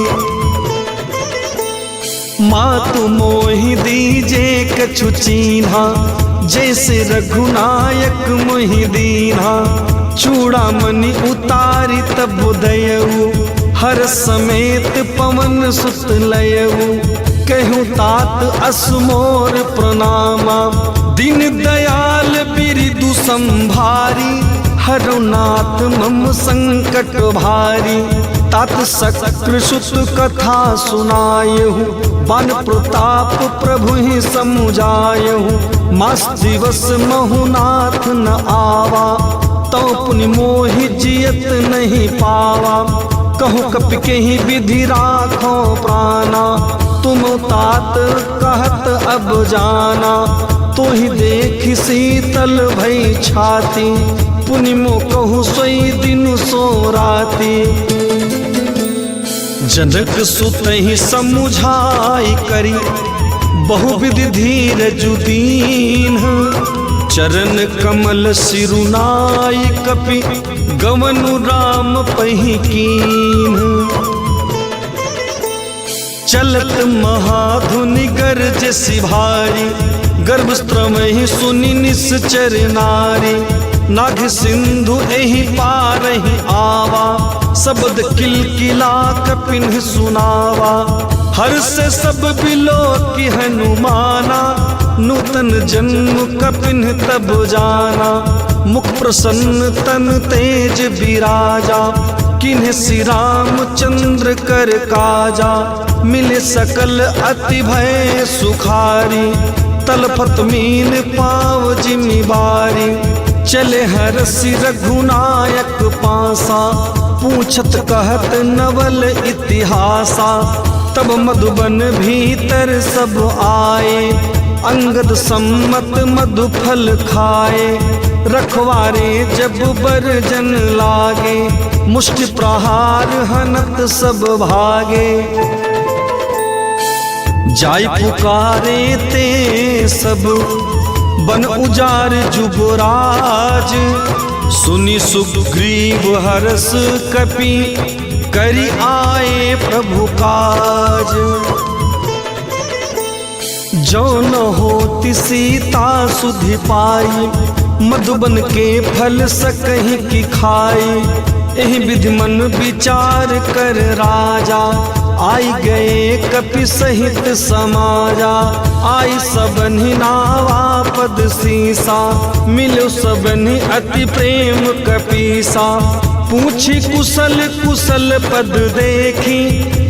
मातु मोहि दीजे कछु चीन्हा, जैसे रघुनायक मोहि दीन्हा। चूड़ामणि उतारी तब दयऊ, हर समेत पवन सुत लयऊ। कहूँ तात असमोर प्रणामा, दीन दयाल बिरिदु संभारी। हरुनाथ मम संकट भारी, तात शक्र सुत कथा सुनायहु। बन प्रताप प्रभु ही समुझायहु, मास दिवस महुनाथ न आवा। तो पुनि मोहि जियत नहीं पावा, कहूँ कपि के ही विधि राखो प्राणा। तुम तात कहत अब जाना, तो ही देख शीतल भई छाती। पुनि मो कहूँ सोई दिन सो राती। जनक सुत ही समुझाई करी, बहुविधि धीरज दीन। चरण कमल सिरुनाई कपि, गवनु राम पहि कीन। चलत महाधुनि गरज सिभारी, गर्भस्त्रमहि सुनि निश्चर नारी। नाग सिंधु एहि पारहि आवा, शब्द किलकिला कपिन सुनावा। हर से सब बिलो की हनुमाना, नूतन जन्म कपिन तब जाना। मुख प्रसन्न तन तेज विराजा, किन्ह श्री रामचंद्र कर काजा। मिले सकल अति भय सुखारी, तलफत मीन पाव जिम्मेवारी। चले हरसि रघुनायक पासा, पूछत कहत नवल इतिहासा। तब मधुबन भीतर सब आए, अंगद सम्मत मधु फल खाए। रखवारे जब बरजन लागे, मुष्टि प्रहार हनत सब भागे। जाय पुकारे ते सब, बन उजार जुबराज। सुनि सुग्रीव हरस कपि, करि आए प्रभु काज। जो न होति सीता सुधि पाई, मधुबन के फल सकहि की खाई। एहि विधि मन विचार कर राजा, आई गए कपि सहित समाजा। आई सबनि नावा पद सीसा, मिलो सबनि अति प्रेम कपीसा। पूछी कुशल कुशल पद देखी,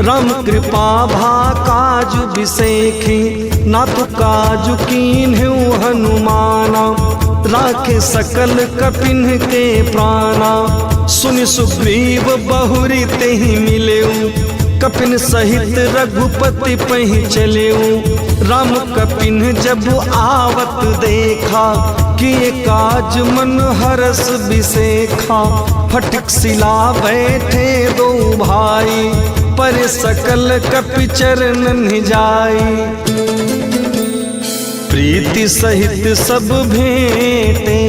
राम कृपा भा काजु बिसेखी। नाथ काजु कीन्हु हनुमाना, राखे सकल कपिन के प्राणा। सुनि सुग्रीव बहुरी तेहि मिलेऊ, कपिन सहित रघुपति पहि चलेऊ। राम कपिन जब आवत देखा, किए काज मन हरस बिसेखा। फटक सिला बैठे दो भाई, पर सकल कपि चरणन जाई। प्रीति सहित सब भेंटे,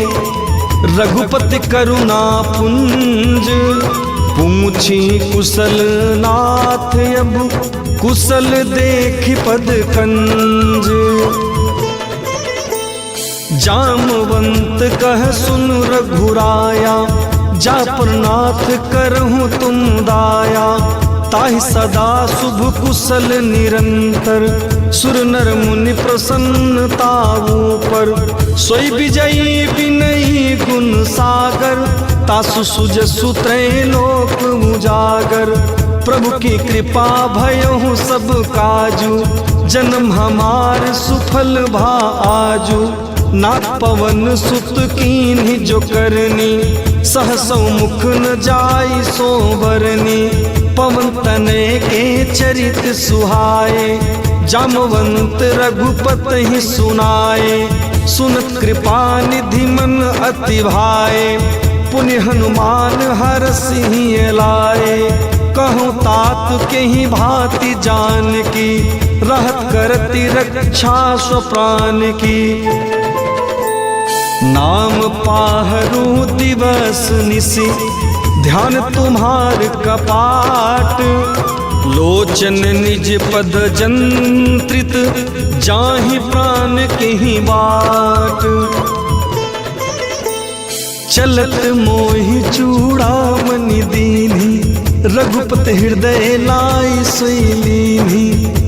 रघुपति करुणा पुंज। पूछी कुशल नाथ अब, कुशल देखि पद कंज। जामवंत कह सुन रघुराया, जा परनाथ करहूँ तुम दाया, ताहि सदा शुभ कुशल निरंतर। सुर नर मुनि प्रसन्नताऊ पर, सोई विजयी विनयी गुण सागर। तासु सुजसु त्रैलोक उजागर, प्रभु की कृपा भयहु सब काजू। जन्म हमार सुफल भा आजू, नाथ पवन सुत कीन्ही जो करनी। सहसौ मुख न जाई सो बरनी, पवन तनय के चरित सुहाए। जामवंत रघुपत ही सुनाए, सुनत कृपा निधि मन अति भाए। पुण्य हनुमान हरषि लाए, कहूँ तात के ही भांति जान की। रहत करती रक्षा स्व प्राण की, नाम पाहरू दिवस निशि। ध्यान तुम्हार कपाट, लोचन निज पद जंत्रित। जाहि प्राण के ही बाट, चलत मोहि चूड़ामणि दीन्ही। रघुपति हृदय लाई सोई,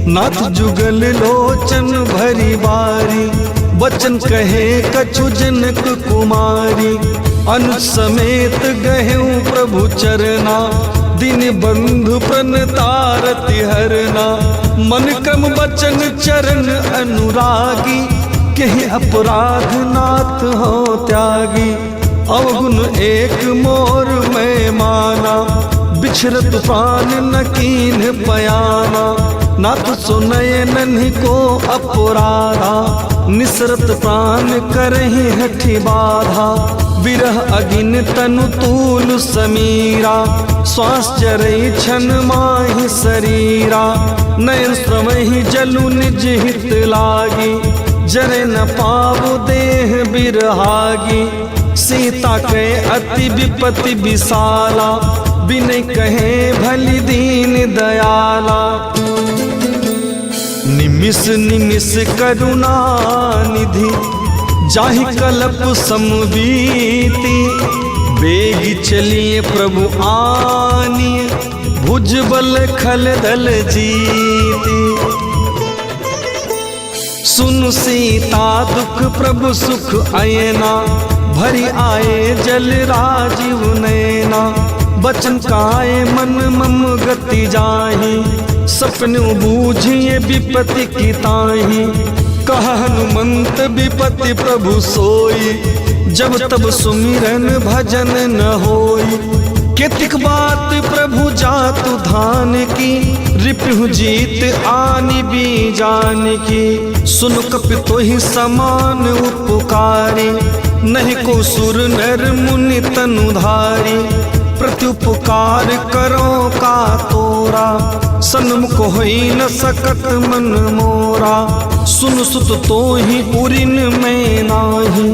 नाथ जुगल लोचन भरी बारी। बचन कहे कछु जनक कुमारी, अनुज समेत गहेऊ प्रभु चरना। दिन बंधु प्रणतारति हरना, मन क्रम बचन चरण अनुरागी। कहीं अपराध नाथ हो त्यागी, अवगुण एक मोर में माना। बिछरत प्राण न कीन पयाना, नाथ सुनय नन्ही को अपराधा। निसरत प्राण करहि हठि बाधा, विरह अगिन तनु तूल समीरा। श्वास चरई छन माहि शरीरा, नयन श्रमहि जलु निज हित लागी। जरे न पावु देह बिरहागी, सीता के अति विपति विशाला। बिन कहे भली दीन दयाला, निमिष निमिष करुणा निधि। जाहि कल्प समवीति, बेगी चलिए प्रभु आनिए। भुज बल खल दल जीती, सुन सीता दुख प्रभु सुख अयना। भरी आए जल राजीव नैना, बचन काए मन मम गति जाहि। सपनु बूझिए विपति की ताहि, कह हनुमंत विपति प्रभु सोई। जब तब सुमिरन भजन न होई, केतिक बात प्रभु जातु धान की। रिपुहु जीत आनि बीजान की, सुन कपि तोहि समान उपकारी। नहीं को सुर नर मुनि तनुधारी, प्रत्युपकार करो का तोरा। सन्मुख होई न सकत मन मोरा, सुन सुत तो ही उरिन में नाही।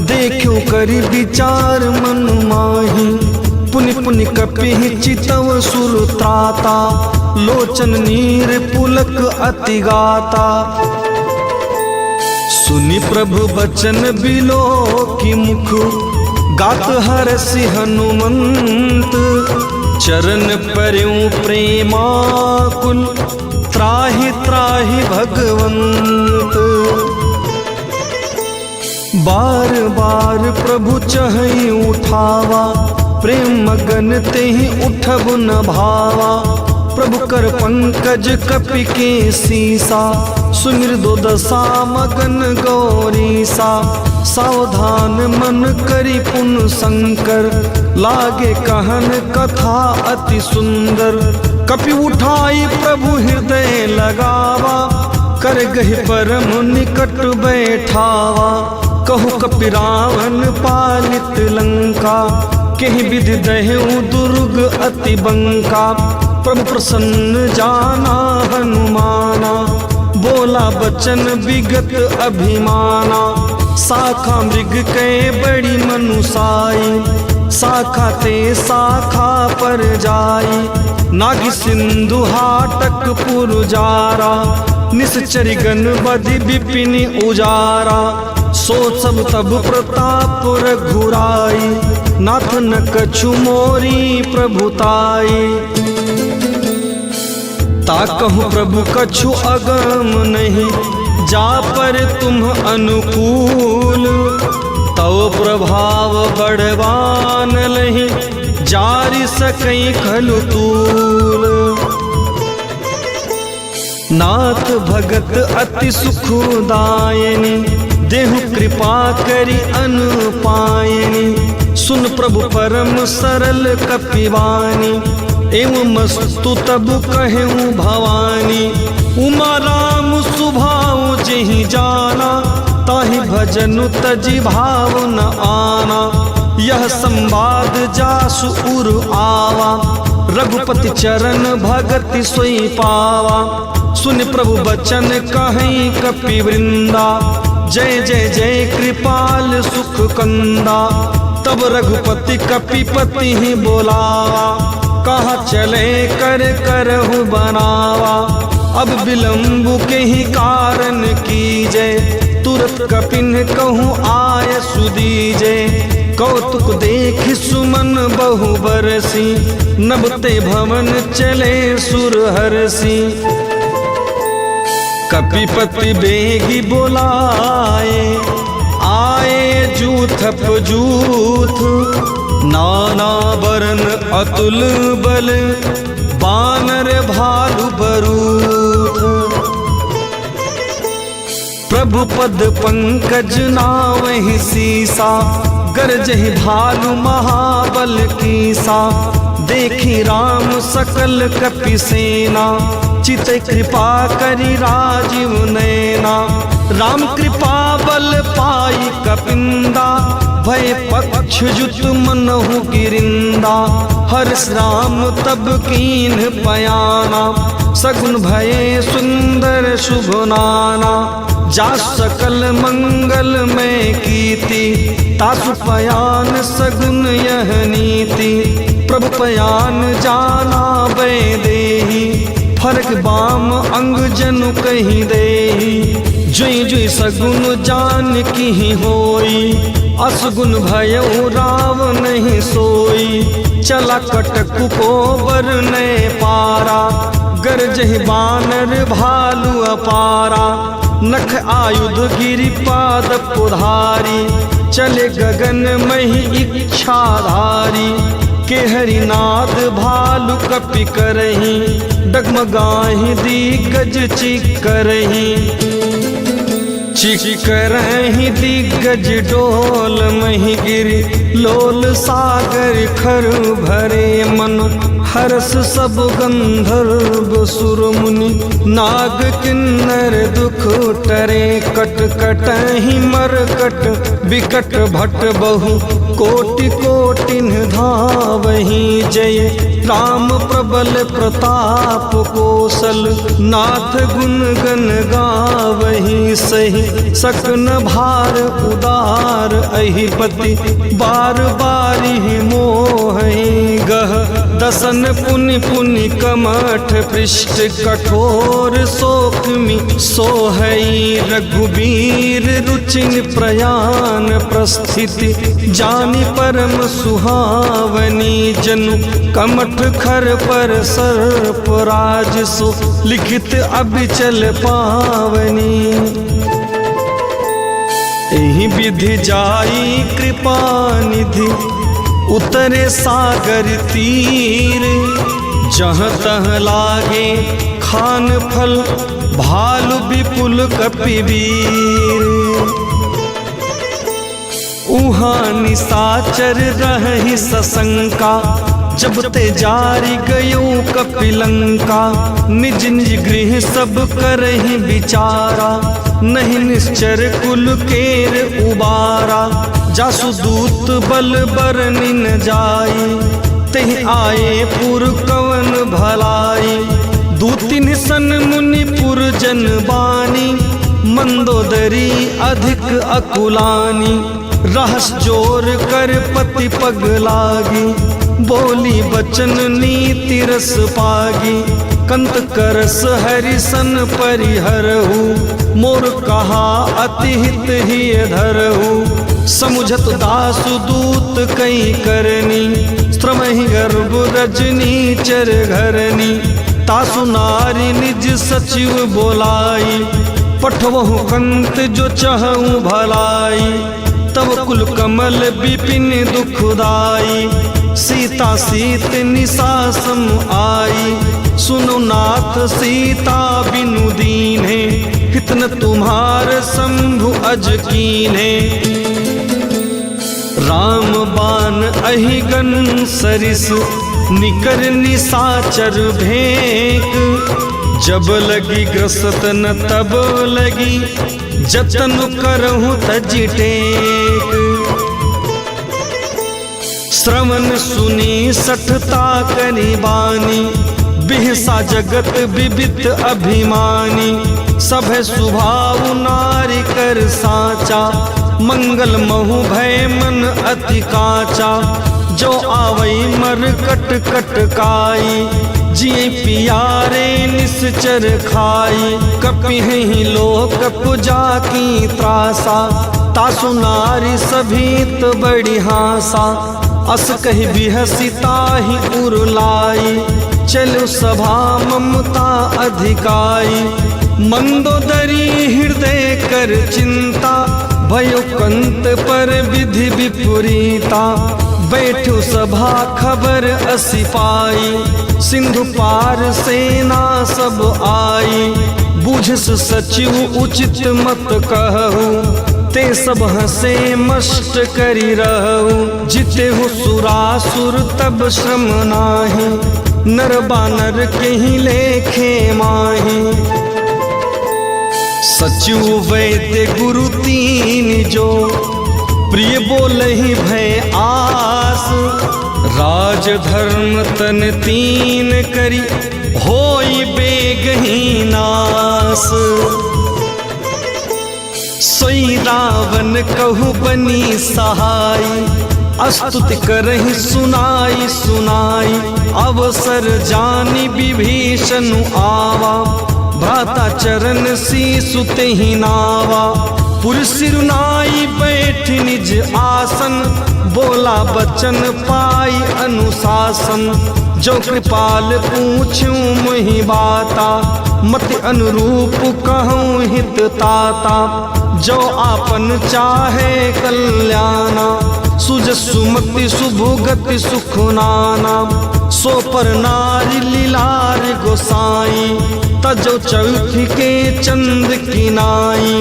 देखो करि विचार मन माही, पुनि पुनि कपि चितव सुर त्राता। लोचन नीर पुलक अति गाता, सुनि प्रभु बचन बिलो की मुख। गात हरषि हनुमंत, चरण पर्यों प्रेमाकुल। त्राहि त्राहि भगवंत, बार बार प्रभु चहई उठावा। प्रेम मगन तेहि उठब न भावा। प्रभु कर पंकज कपि के सीसा, सुमिर दो दशा मगन गौरीसा। सावधान मन करि पुन शंकर, लागे कहन कथा अति सुंदर। कपि उठाई प्रभु हृदय लगावा, कर गहि परम निकट बैठावा। कहु कपि रावण पालित लंका, केहि विधि दहेउ दुर्ग अति बंका। प्रभु प्रसन्न जाना हनुमाना, बोला बचन विगत अभिमाना। शाखा मृग के बड़ी मनुसाई, शाखा ते शाखा पर जाई। नागी सिंधु हाटक पुरजारा, निश्चरी गण बधि विपिन उजारा। सो सब तब प्रताप रघुराई, नाथ न कछु मोरी प्रभुताई। ताकहु प्रभु कछु अगम नहीं, जा पर तुम अनुकूल। तव प्रभाव बड़वान लहि, जारि सकई खलु तूल। नाथ भगत अति सुखदायनी, देहु कृपा करि अनुपायनी। सुन प्रभु परम सरल कपिवानी, एवं मस्तु तब कहूँ भवानी। उमा राम सुभाव जेहि जाना, ताहि भजनु तजि भाव न आना। यह संवाद जासु उर आवा, रघुपति चरण भगति सोई पावा। सुन प्रभु बचन कहीं कपि वृंदा, जय जय जय कृपाल सुख कंदा। तब रघुपति कपिपति ही बोलावा, कहा चले कर करहु बनावा। अब विलंब के ही कारण कीजय, तुरत कपिन कहूँ आय सुदीजे। कौतुक देख सुमन बहु बरसी, नबते भवन चले सुरहरसी। कपिपति बेगी बोलाए, आए जूथप जूथ। नाना बरन अतुल बल, बानर भालु बरूथ। प्रभु पद पंकज नावहि सीसा, गरजहि भालु महाबल कीसा। देखी राम सकल कपि सेना, चित कृपा करि राजीव नैना। राम कृपा बल पाई कपिंदा, भय पक्ष जुत मनहु गिरिंदा। हर्ष राम तब कीन पयाना, सगुन भये सुंदर शुभ नाना। जा सकल मंगल में कीति, तासु पयान सगुन यह नीति। प्रभु पयान जाना बै देही, फरक बाम अंग जनु कहीं देही। जुई जुई सगुन जान की होई, असगुन भयउ राव नहीं सोई। चला कटक को बर ने पारा, गरजहि बानर भालु अपारा। नख आयुध गिरिपाद पुधारी, चले गगन मही इच्छाधारी। के हरिनाद भालु कपि करही, डगमगाहि दिग्गज चिकरही। चिकरहि दिग्गज डोल मही गिरि, लोल सागर खर भरे मन। हरस सब गंधर्व सुर मुनि, नाग किन्नर दुख टरे। कट कटहि मरकट विकट भट बहु, कोटि कोटिन धावहि जय। राम प्रबल प्रताप कौशल, नाथ गुण गण गावहि सही। सकन भार उदार अहिपति, बार बारी मोहि गह। दसन पुनि पुनि कमठ पृष्ठ, कठोर शोकमि सोहई। रघुबीर रुचिन प्रयाण प्रस्थिति, जानि परम सुहावनी। जनु कमठ खर पर सर्प राज सो, लिखित अबिचल पावनी। एहि विधि जाई कृपा निधि, उतरे सागर तीर। जहाँ तहाँ लागे खान फल, भालु विपुल कपिवीर। उहाँ निशाचर रहि सशंका, जब ते जारी गयो कपिलंका। निज निज गृह सब करहि विचारा, नहीं निश्चर कुल केर उबारा। जासु दूत बल बरनि न जाई, तेहि आए पुर कवन भलाई। दूतिन सन मुनि पुर जन बानी, मंदोदरी अधिक अकुलानी। रहस जोर कर पति पग लागी, बोली बचन नीति रस पागी। कंत करस हरिसन परिहरहु, मोर कहा अति हित ही धरहु। समुझत दासु दूत कई करनी, श्रमहि गर्भ रजनी चर घरनी। तासु नारी निज सचिव बोलाई, पठवहु कंत जो चहु भलाई। तब कुल कमल विपिन दुखदाई, सीता सीत निशा सम आई। सुनो नाथ सीता बिनु दीन्हे, कितन तुम्हार शंभु अज कीन्हे। राम बाण अहिगन सरिस, निकर निशाचर भेंक। जब लगी ग्रसत न तब लगी, जतन करहु तज टेक। श्रवण सुनी सठता करी बानी, बिहसा जगत विबित अभिमानी। सभे स्वभाव नारी कर साचा, मंगल महु भय मन अति काचा। जो आवई मर कट कट काई, जिये पियारे निश्चर खाई। कपिहि लोक पुजा की त्रासा, तासु नारी सभीत बड़ी हासा। अस कहि बिहसिता ही उरलाई, चलो सभा ममता अधिकाई। मंदोदरी हृदय कर चिंता, भयो कंत पर विधि विपरीता। बैठो सभा खबर असी पाई, सिंधु पार सेना सब आई। बुझस सचिव उचित मत कहु, ते सब हसे मष्ट करी रहु। जिते हो सुरासुर तब श्रम नाही, नर बानर कहीं लेखे माही। सचिव वैद्य गुरु तीन जो, प्रिय बोलहि भय आस। राज धर्म तन तीन करी, होई बेगही नास। सोई रावण कहु बनी सहाई, अस्तुति करहि सुनाई सुनाई। अवसर जानी विभीषण आवा, भ्राता चरण सीसु तेहि नावा। पुर सिरुनाई बैठ निज आसन, बोला बचन पाई अनुशासन। जो कृपाल पूछूं मोहि बाता, मति अनुरूप कहूँ हित ताता। जो आपन चाहे कल्याणा, सुज सुमति सुभुगति सुख नाना। सो पर नारी लीलार गोसाई, तजो चौथी के चंद की नाई।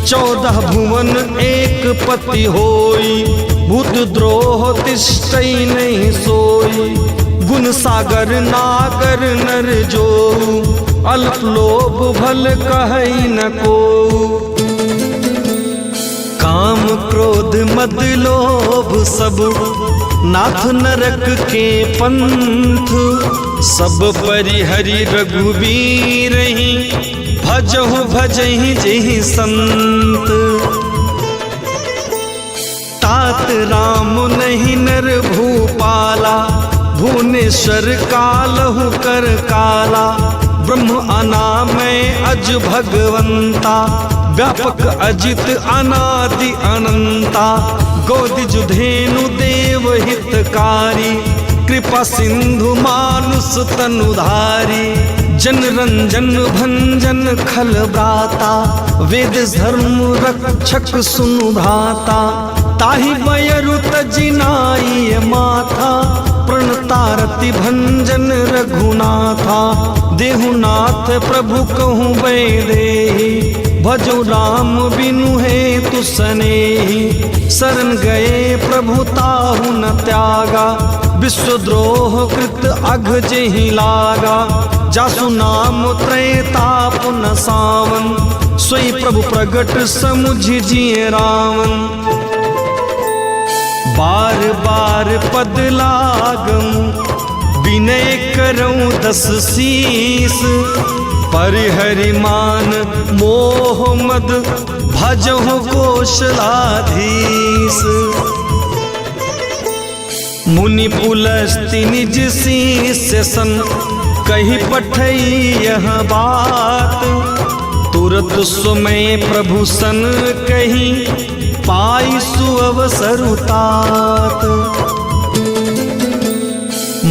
14 भुवन एक पति होई, भूत द्रोह तिष्ठई नहीं सोई। गुण सागर नागर नर जो, अल्प लोभ भल कहई न को। काम क्रोध मद लोभ सब, नाथ नरक के पंथ। सब परिहरि रघुवीरहि, भजहु भजहि जेहि संत। तात राम नहीं नर भूपाला, भुवनेश्वर कालहु कर काला। ब्रह्म अनामय अज भगवंता, व्यापक अजित अनादि अनंता। गोदिज धेनु देव हितकारी, कृपा सिंधु मानुष तनुधारी। जन रंजन भंजन खल ब्राता, वेद धर्म रक्षक सुनु भ्राता। ताहि बयरु तजिनाई माथा, प्रणतारति भंजन रघुनाथा। देहुनाथ प्रभु कहूँ बैदेहि, भजो राम बिनु हेतु सनेहि। शरण गए प्रभु ताहु न त्यागा, विश्वद्रोह कृत अघ जेहि लागा। जासु नाम त्रैताप न सावन, सोई प्रभु प्रगट समुझि जिय रावण। बार बार पद लागम, विनय करऊं 10 शीस। परिहरि मान मोह मद, भजहु कौशलाधीश। मुनि पुलस्ति निज शिष्य सन, कही पठई यह बात। तुरत सुमय प्रभु सन कही, पाई सुअवसरु तात।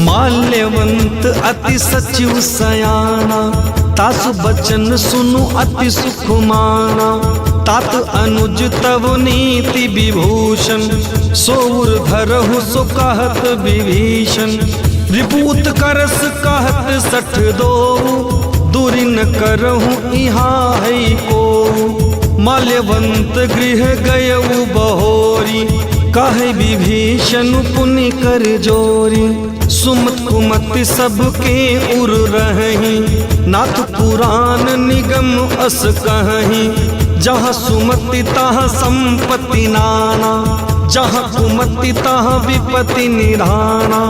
माल्यवंत अति सचिव सयाना, तासु बचन सुनु अति सुख माना। तात अनुज तव नीति विभूषण, सोउर धरहु सो कहत विभीषण। रिपूत करस कहत सठ दो, दूरी न करहु इहाँ है को। माल्यवंत गृह गयउ बहोरी, कहे विभीषण पुनि कर जोरी। सुमत कुमति सबके उर रही, नाथ पुराण निगम अस कहीं। जहाँ सुमति तहाँ संपत्ति नाना, जहाँ कुमति तहाँ विपत्ति निधाना।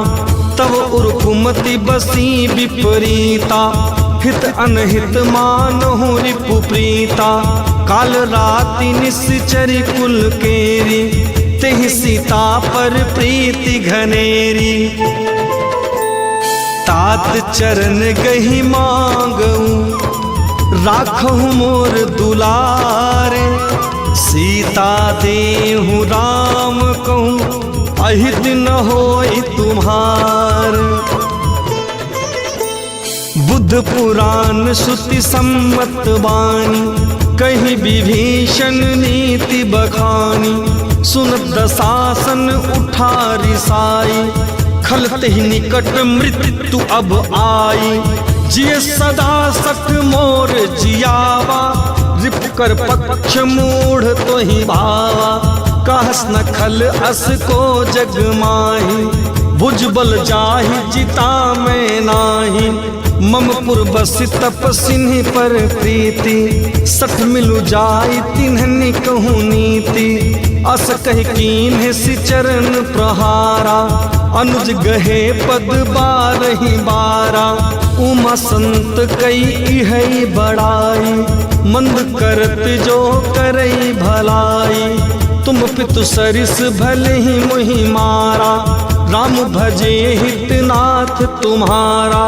तब उर कुमति बसी विपरीता, हित अनहित मानहु रिपु प्रीता। काल राति निश्चरी कुल केरी, तेहि सीता पर प्रीति घनेरी। तात चरण गही मांगऊ, राखहु मोर दुलारे। सीता देहु राम कहूँ, अहित न होई तुम्हार। बुद्ध पुराण श्रुति सम्मत वाणी, कहीं विभीषण नीति बखानी। सुनत दशासन उठा रिसाई, खलते ही निकट मृत्यु अब आई। जिय सदा सठ मोर जियावा, रिप कर पक्ष मूढ़ तो ही भावा। कहस न खल अस को जग माही, भुजबल जाहि जिता मैं नाही। मम पुर बसि तपसिन्हि पर प्रीति, सठ मिलु जाई तिन्हनि कहूँ नीति। अस कह कीन्ह सि चरण प्रहारा, अनुज गहे पद बारहि बारा। उमा संत कई इहै बड़ाई, मंद करत जो करई भलाई। तुम पितु सरिस भले ही मुहि मारा, राम भजे हितनाथ तुम्हारा।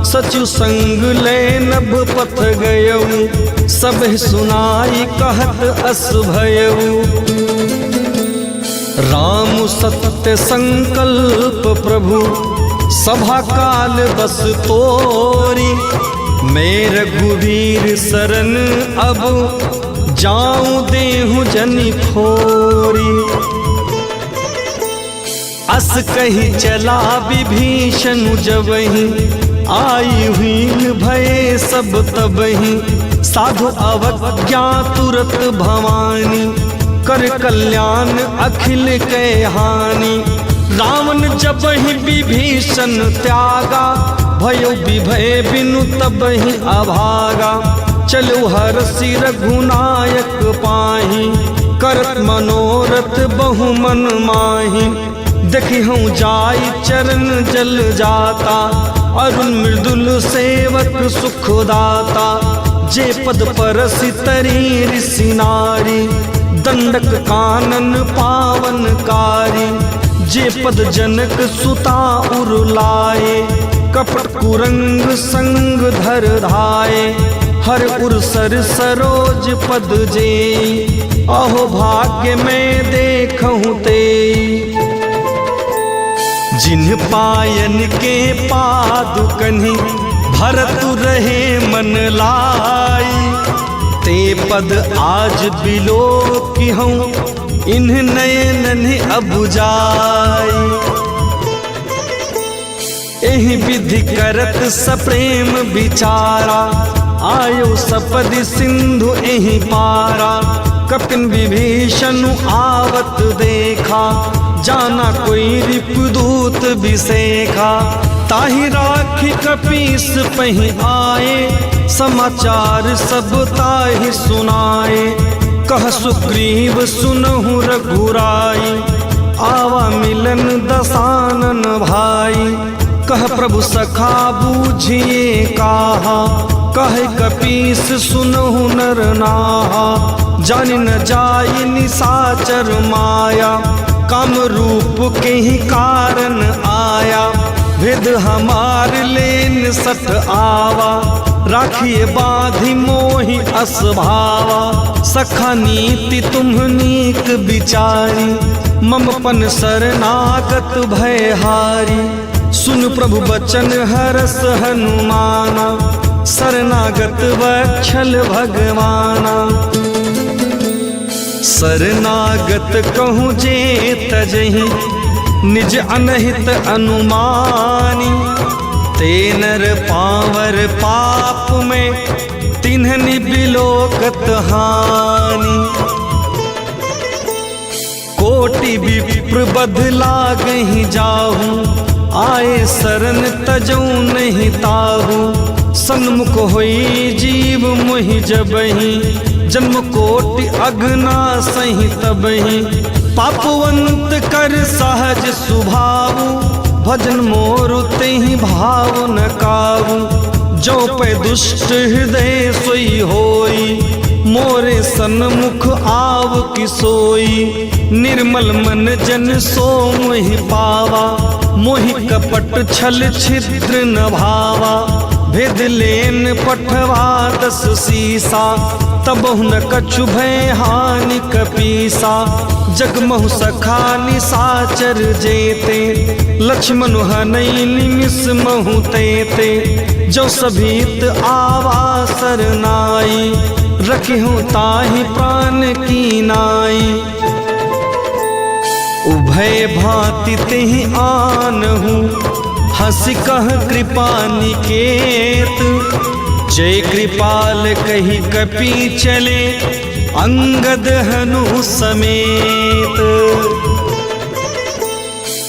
सचु संग ले नभ पथ गयऊ, सब सुनाई कहत अस भयऊ। राम सत्य संकल्प प्रभु, सभा काल बस तोरी। मैं रघुवीर शरण अब, जाऊं देहु जनि खोरी। अस कही चला विभीषण जबहि, आई हुई भये सब तबहि। साधु अवज्ञा तुरत भवानी, कर कल्याण अखिल कै हानि। रावण जबहि विभीषण त्यागा, भयो विभय बिनु तबहि अभागा। चलो हरषि रघुनायक पाहि, करत मनोरथ बहु मन माहि। देखि हूँ जाई चरण जल जाता, अरुण मृदुल सेवक सुखदाता। जे पद परसि तरी ऋषि नारी, दंडक कानन पावनकारी। जे पद जनक सुता उरुलाए, कपट कुरंग संग धर धाये। हर उर सर सरोज पद जे, अहो भाग्य में देखहूँ ते। जिन पायन के पादुकनि, भरतु रहे मन लाई। ते पद आज बिलो की हूँ, इन्ह नयन अब जाई। एहि विधि करत सप्रेम विचारा, आयो सपदि सिंधु एहि पारा। कपिन विभीषण आवत देखा, जाना कोई रिपुदूत विसेखा। ताहि राखी कपीस पहि आए, समाचार सब ताहि सुनाए। कह सुग्रीव सुनहु रघुराई, आवा मिलन दसानन भाई। कह प्रभु सखा बूझिए काहा, कह कपीस सुनहु नर नाहा। जानि न जाई निसाचर माया, काम रूप के ही कारण आया। भेद हमार लेन सठ आवा, राखिए बाधी मोहि असभावा। सखा नीति तुम्हनीक विचारी, ममपन शरणागत भयहारी। सुन प्रभु बचन हरस हनुमाना, शरणागत वत्सल भगवाना। शरणागत कहूँ जे तजहि, निज अनहित अनुमानी। ते नर पावर पाप में, तिन्हनि बिलोकत हानि। कोटि विप्र बदला गहि जाहूँ, आए शरण तजऊ नहीं ताहू। सन्मुख होई जीव मोहि जबहि, जन्म कोटि अगना सही तबहि। पापवंत कर सहज सुभावु, भजन मोर तेहि भाव न काबू। जो पे दुष्ट हृदय सोई होई, मोरे सन्मुख आव कि सोई। निर्मल मन जन सो मोहि पावा, मोहि कपट छल छिद्र न भावा। भेद लेन पठवा 10 सीसा, तबहु न कछु भय हानि कपीसा। जगमहु सखा निसाचर जेते, लक्ष्मण हनई निमिष महु तेते। जो सभीत आवा सरनाई, रखिहु ताहि प्राण की नाई। उभय भांति तेहि आनहु, हंसी कह कृपा निकेत। जय कृपाल कही कपि चले, अंगद हनु समेत।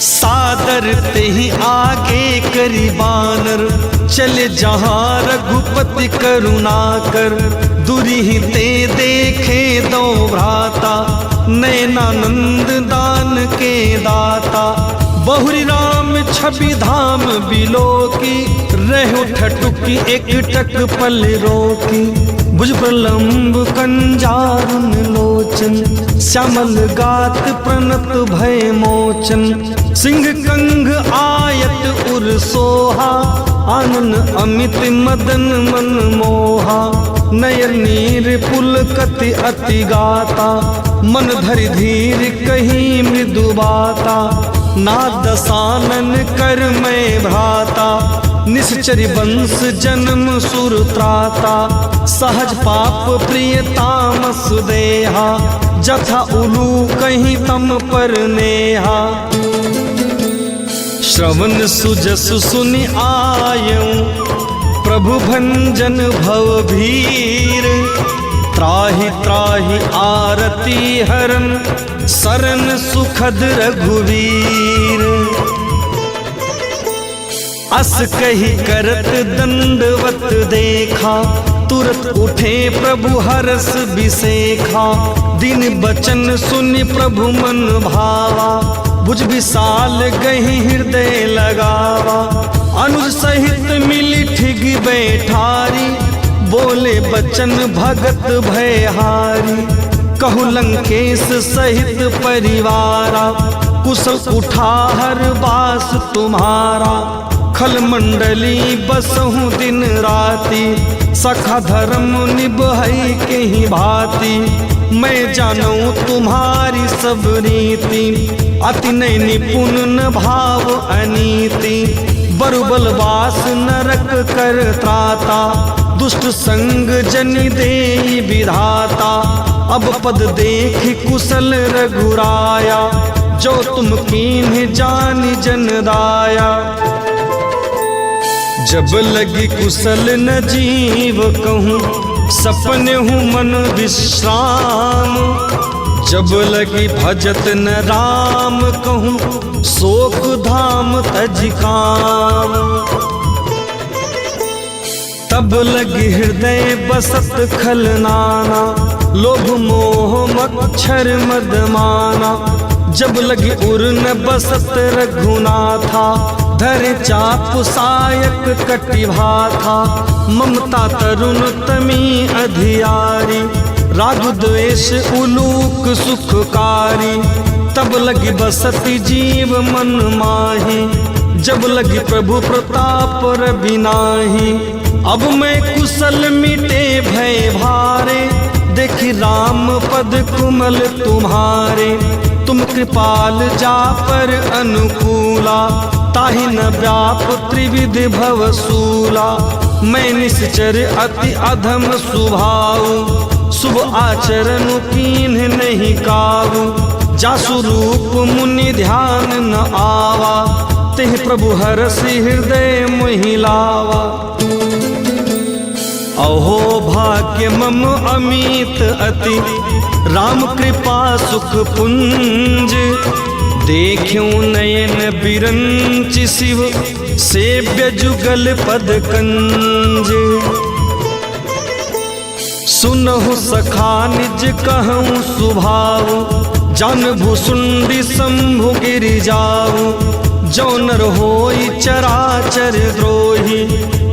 सादर तेहि आगे करी बानर, चले जहाँ रघुपति करुणाकर। दुरिहि ते देखे दो भ्राता, नयनानंद दान के दाता। बहुरी राम छवि धाम बिलोकी, रहो ठटुकी एक टक पल रोकी। भुज प्रलंब कंजारुन लोचन, श्यामल गात प्रणत भय मोचन। सिंह कंग आयत उर सोहा, आनन अमित मदन मन मोहा। नयन नीर पुलकति अति गाता, मन धरि धीर कही मृदु बाता। नाद सानन कर मैं भ्राता, निश्चरी वंश जन्म सुर त्राता। सहज पाप प्रिय तामस देहा, जथा उलू कहीं तम पर नेहा। श्रवण सुजस सुनि आयऊं, प्रभु भंजन भव भीर। त्राहि त्राहि आरती हरन, शरण सुखद रघुवीर। अस कही करत दंडवत देखा, तुरत उठे प्रभु हरस बिसेखा। दिन बचन सुनि प्रभु मन भावा, भुज विशाल गही हृदय लगावा। अनुज सहित मिली ठिग बैठारी, बोले बचन भगत भयहारी। कहु लंकेश सहित परिवारा, कुशल उठाहर बास तुम्हारा। खल मंडली बसहु दिन राति, सखा धर्म निभई के ही भांति। मैं जानूं तुम्हारी सब रीति, अति नय निपुण न भाव अनीति। बरुबल वास नरक कर त्राता, दुष्ट संग जनि देई विधाता। अब पद देख कुशल रघुराया, जो तुम कीन्ह जानि जन दाया। जब लगी कुशल न जीव कहूँ, सपने हूँ मन विश्राम। जब लगी भजत न राम कहूँ, शोक धाम तज काम। तब लगी हृदय बसत खलनाना, लोभ मोह मच्छर मदमाना। जब लगी उर न बसत रघुनाथा, धर चाप सायक कटिभा था। ममता तरुण तमी अधियारी, राग द्वेष उलूक सुखकारी। तब लगी बसती जीव मन माही, जब लगी प्रभु प्रताप रबिनाही। अब मैं कुशल मिटे भय भारे, देखी राम पद कुमल तुम्हारे। तुम कृपाल जा पर अनुकूला, ताहि न व्याप त्रिविधि भवसूला। मैं निश्चर अति अधम स्वभाव, शुभ आचरण कीन्ह नहीं काबू। जासु रूप मुनि ध्यान न आवा, तेह प्रभु हरसि हृदय मोहि लावा। अहो भाग्य मम अमित अति, राम कृपा सुख पुंज। देखूं नयन बिरंच शिव, सेव्य जुगल पद कंज। सुनहु सखा निज कहूँ सुभाव, जान भुसुंडी शंभु गिरि जाऊ। जो नर होई चराचर द्रोही,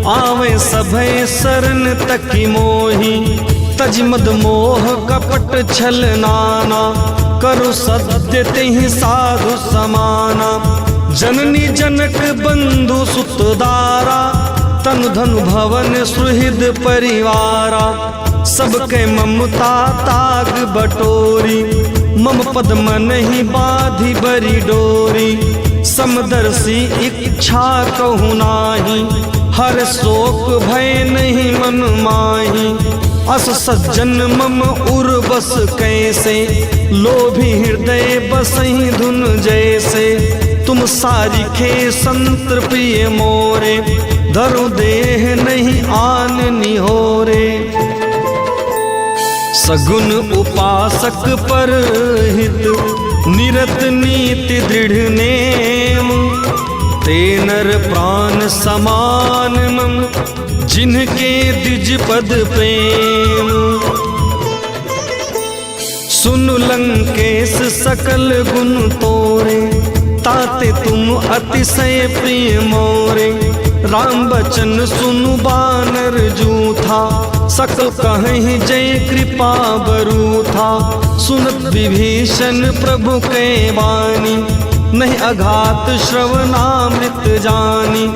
आवे सभय शरण तकी मोही। तज मद मोह कपट छल नाना, करु सत्य तेहि साधु समाना। जननी जनक बंधु सुतदारा, तनु धनु भवन सुहृद परिवारा। सबके ममता ताग बटोरी, मम पद मन ही बाधि बरी डोरी। समदर्शी इच्छा कहु नाही, हर शोक भय नहीं मन माही। अस सज्जन मम उर बस कैसे, लोभी हृदय बसहि धुन जैसे। तुम सारिखे संत प्रिय मोरे, धरु देह नहीं आन निहोरे। सगुन उपासक पर हित, निरत नीति दृढ़ नेम। ते नर प्राण समान मम, जिनके द्विज पद प्रेम। सुन लंकेश सकल गुण तोरे, ताते तुम अतिशय प्रिय मोरे। राम बचन सुनु बानर जूथा, सकल कहीं जय कृपा बरू था। सुनत विभीषण प्रभु के वाणी, नहीं अघात श्रवणामृत जानी।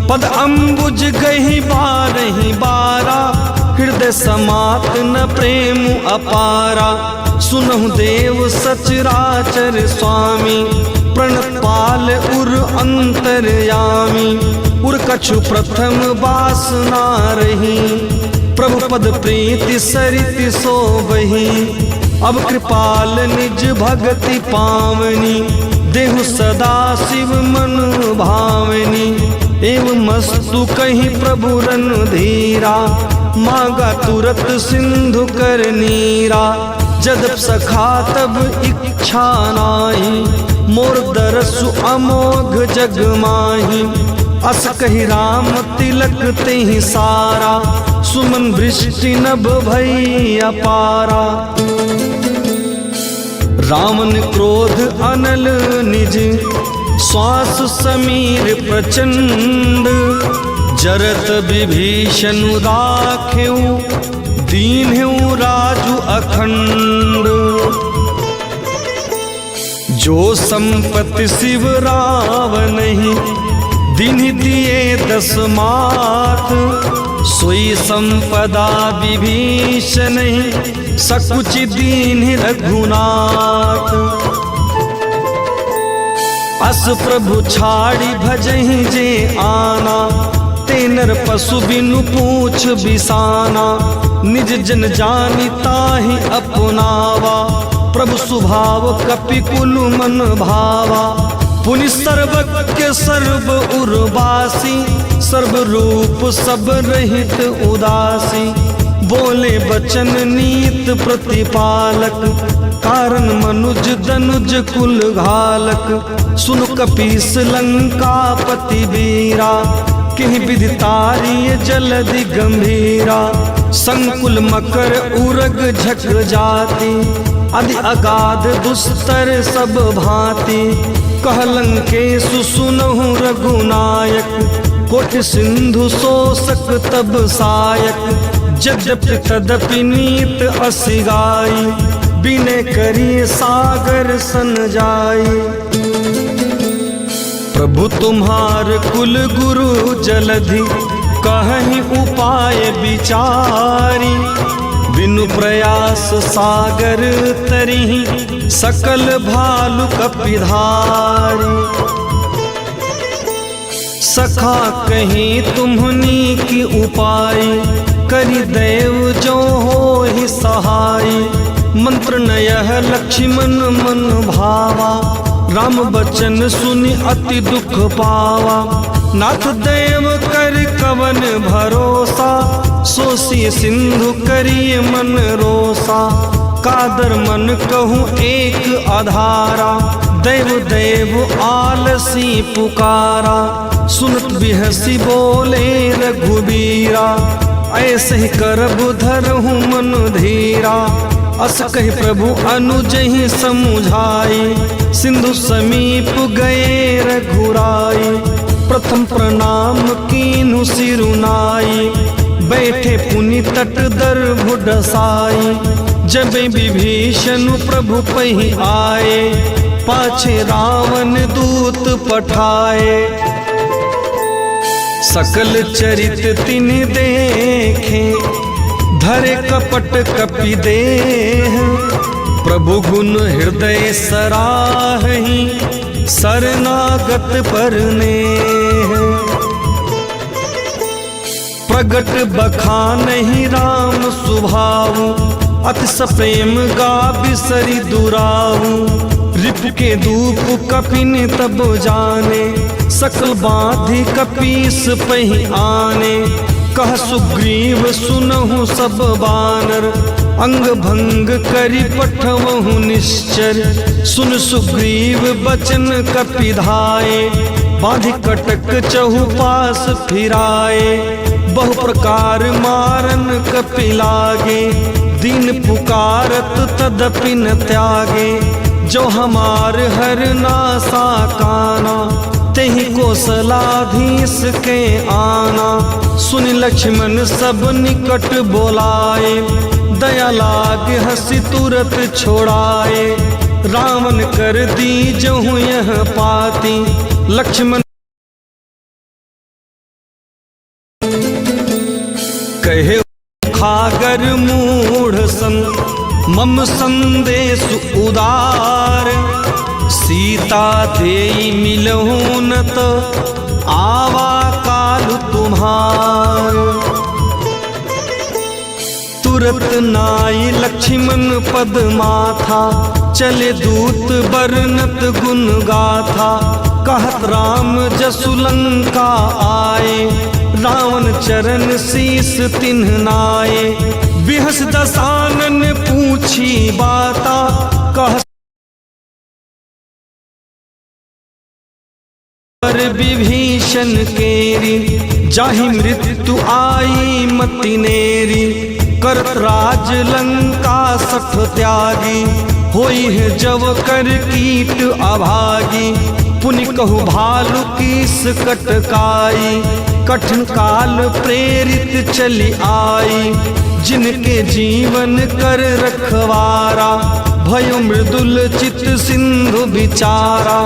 पद अम्बुज गही बारही बारा, हृदय समात न प्रेम अपारा। सुनहु देव सचराचर स्वामी, प्रणपाल उर अंतरयामी। उर कछु प्रथम वासना रही, प्रभु पद प्रीति सरित सोबही। अब कृपाल निज भगति पावनी, देहु सदा शिव मनु भावनी। एवं मस्तु कहीं प्रभु रन धीरा, मांगा तुरत सिंधु कर नीरा। जदप सखा तब इच्छा नाही, मोर दरसु अमोघ जग माही। अस कही राम तिलक तेहि सारा, सुमन वृष्टि नभ भई अपारा। रावण क्रोध अनल निज, श्वास समीर प्रचंड। जरत विभीषण राखेऊ, दीन्हु राजु अखंड। जो संपत्ति शिव रावणहि, दीन्हि दिए 10 माथ। सोई संपदा विभीषणहि, सकुचि दीन्हि रघुनाथ। अस प्रभु छाड़ी भजहि जे आना, ते नर पशु बिनु पूछ बिसाना। निज जन जानि ताहि अपनावा, प्रभु स्वभाव कपि कुल मन भावा। पुनि सर्वज्ञ सर्व उर्वासी, सर्व रूप सब रहित उदासी। बोले बचन नीत प्रतिपालक, कारण मनुज दनुज कुल घालक। सुन कपीस लंकापति वीरा, किहि विधि तारिय जलधि गंभीरा। संकुल मकर उरग झक जाति, अधि अगाध दुस्तर सब भांति। कहलंकेशु सुनहु रघुनायक, कोटि सिंधु शोषक तब सायक। यद्यपि तदपि नीत असि गाई, बिने करिए सागर सन जाई। प्रभु तुम्हार कुल गुरु जलधि कहीं उपाय विचारी। बिनु प्रयास सागर तरिहि सकल भालु कपिधारी। सखा कहीं तुम्हनी की उपाय करि देव जो हो ही सहाय। मंत्र नयह लक्ष्मण मन भावा राम बचन सुनि अति दुख पावा। नाथ देव कर कवन भरोसा सोसी सिंधु करिए मन रोसा। कादर मन कहूँ एक आधारा देव देव आलसी पुकारा। सुनत बिहसी बोले रघुबीरा ऐसे ही करब धरहूँ मन धीरा। अस कहि प्रभु अनुज ही समुझाई सिंधु समीप गए रघुराई। प्रथम प्रणाम कीन्हु सिरुनाई बैठे पुनि तट दर्भ डसाई। जब विभीषण प्रभु पहि आए पाछे रावण दूत पठाए। सकल चरित तिन देखे धरे कपट कपि देह। प्रभु गुण हृदय सराहि शरणागत पर नेह। प्रगट बखानहि राम सुभाऊ अति सप्रेम गा बिसरि दुराऊ। रिपु के धूप कपिन तब जाने सकल बाधि कपीस पहि आने। कह सुग्रीव सुनहु सब बानर अंग भंग करि पठवहु निश्चर। सुन सुग्रीव बचन कपिधाए बाधि कटक चहुपास फिराए। बहु प्रकार मारन कपि लागे दीन पुकारत तदपि न त्यागे। जो हमार हर नासा काना तेहि कोसलाधीश के आना। सुन लक्ष्मण सब निकट बोलाए दया लाग हंसी तुरत छोड़ाए। रावण कर दी जहु यह पाती लक्ष्मण कहे खागर मूढ़ सन मम संदेश उदार। सीता देई मिलहु न त आवा काल तुम्हार। तुरत नाई लक्ष्मण पद माथा चले दूत बरनत गुण गाथा। कहत राम जसु लंका आए रावण चरण शीस तिन्ह नाये। बिहस दसानन पूछी बाता कह विभीषण केरी। जाहि मृत्यु आई मति नेरी करत राज लंका सठ त्यागी। होई है जव कर कीट अभागी पुनि कहु भालु कीस कटकाई। कठिन काल प्रेरित चली आई जिनके जीवन कर रखवारा। भयो मृदुल चित सिंधु बिचारा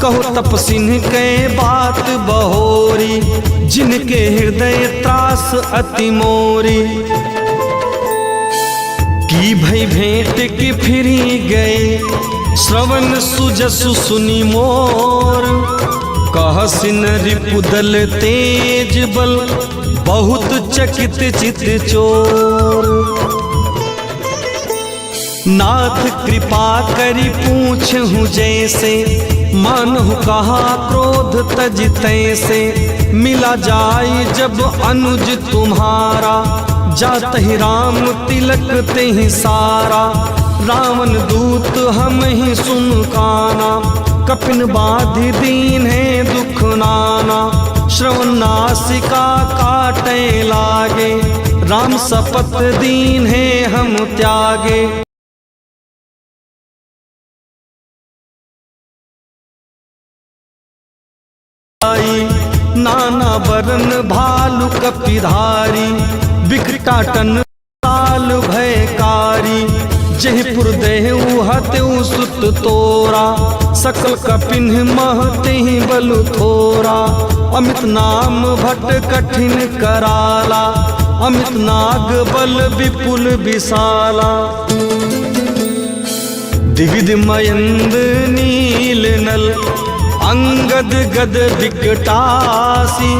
कहु तपसिन के बात बहोरी। जिनके हृदय त्रास अति मोरी की भई भेंट के फिरी गए। श्रवण सुजसु सुनि मोर कहसिन रिपुदल तेज बल बहुत चकित चित चोर। नाथ कृपा करि पूछहु जैसे मानहु कहा क्रोध तज तैसे। मिला जाय जब अनुज तुम्हारा जात ही राम तिलक तेहि सारा। रावण दूत हम ही सुन काना कपिन बाधि दीन है दुख नाना। श्रवण नासिका काटे लागे राम सपत दीन है हम त्यागे। नाना बरन भालु कपिधारी बिकटाटन साल भयकारी। जयपुर देहु हतेउ सुत तोरा, सकल कपिन महते बलु थोरा। अमित नाम भट कठिन कराला, अमित नाग बल विपुल विशाला। दिविध मयंद नील नल, अंगद गद विकटासी।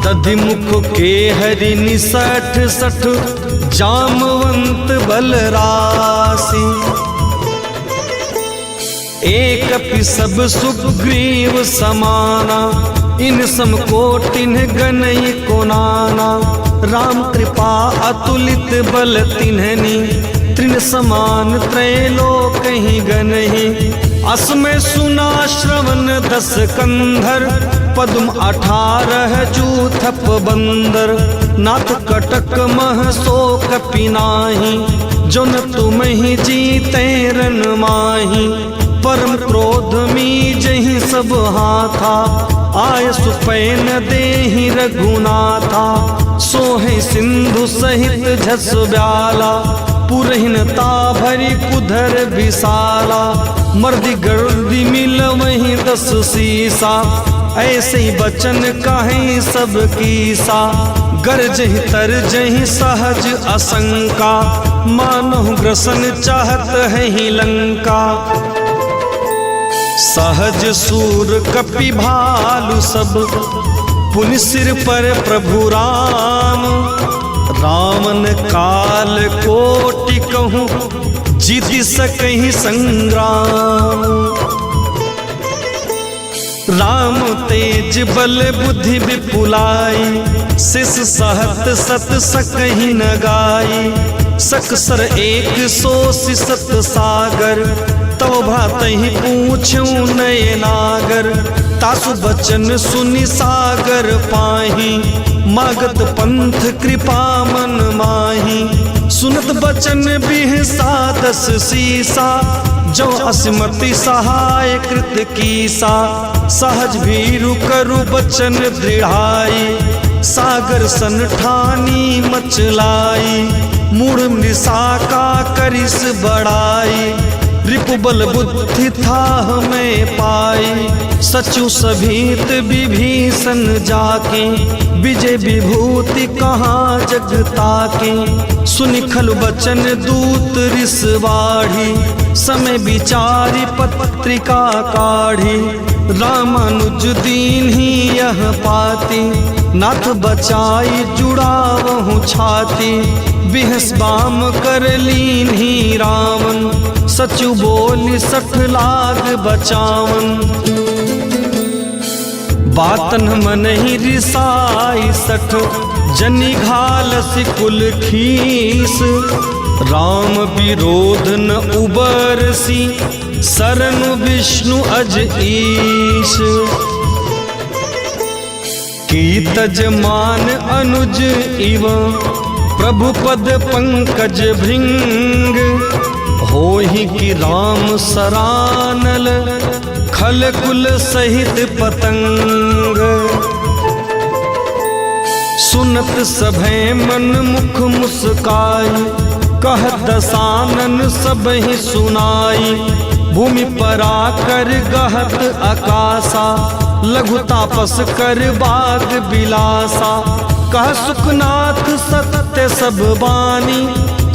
दधि मुख के हरि निसठ सठ, जामवंत बलरासी। एक सब सुग्रीव समाना, इन सम कोटिन गनई को नाना। राम कृपा अतुलित बल तिन्हनी, तृण समान त्रैलोक ही गनहि। असमय सुना श्रवण 10 कंधर, पद्म 18 जूथप बंदर। नाथ कटक मह शोक पिनाहि, जो न तुम ही जीते रन माही। परम क्रोध मी जहि सब हाथा, आय सुपैन देहि रघुनाथा। सोहे सिंधु सहित झस ब्याला, पुरहिनता भरी कुधर विशाला। मर्दी गर्दी मिल वहीं 10 सीसा, ऐसे ही बचन कहें सब कीसा। गरजहि तरजहि सहज असंका, मानो ग्रसन चाहत है ही लंका। सहज सूर कपि भालु सब, पुनि सिर पर प्रभु राम। रामन काल कोटि कहूँ, जीत सकहि संग्राम। राम तेज बल बुद्धि विपुलाई, शिष सहत सत सकहि न गाई। सकसर 100 सागर, तो भातहि पूछूं नये नागर। तासु बचन सुनि सागर पाही, मागत पंथ कृपा मन माही। सुनत बचन बिहसा 10 सीसा, जो असमति सहाय कृत कीसा। सहज भीरु करु बचन दृढ़ाई, सागर सन ठानी मचलाई। मूढ़ मृषा का करिस बड़ाई, रिपुबल बुद्धि था हमें पाई। सचु सभीत विभीषण जाके, विजय विभूति कहाँ जगता के। सुनि खल बचन दूत रिस बाढ़ी, समय विचारी पत्रिका काढ़ी। रामानुज दीन ही यह पाती, नाथ बचाई जुड़ावहु छाती। बिहस बाम कर लीन ही रावण, सचु बोली 60 लाख बचावन। बातन मन ही रिसाई 60, जनि घालस कुल खीस। राम विरोध न उबरसी, शरण विष्णु अज ईश। की तजमान अनुज इव, प्रभु पद पंकज भृंग। होहि कि राम सरानल, खल कुल सहित पतंग। सुनत सभे मन मुख मुस्काई, कह दसानन सब ही सुनाई। भूमि परा कर गहत आकाशा, लघु तापस कर बाग बिलासा। कह सुखनाथ सत्य सब बानी,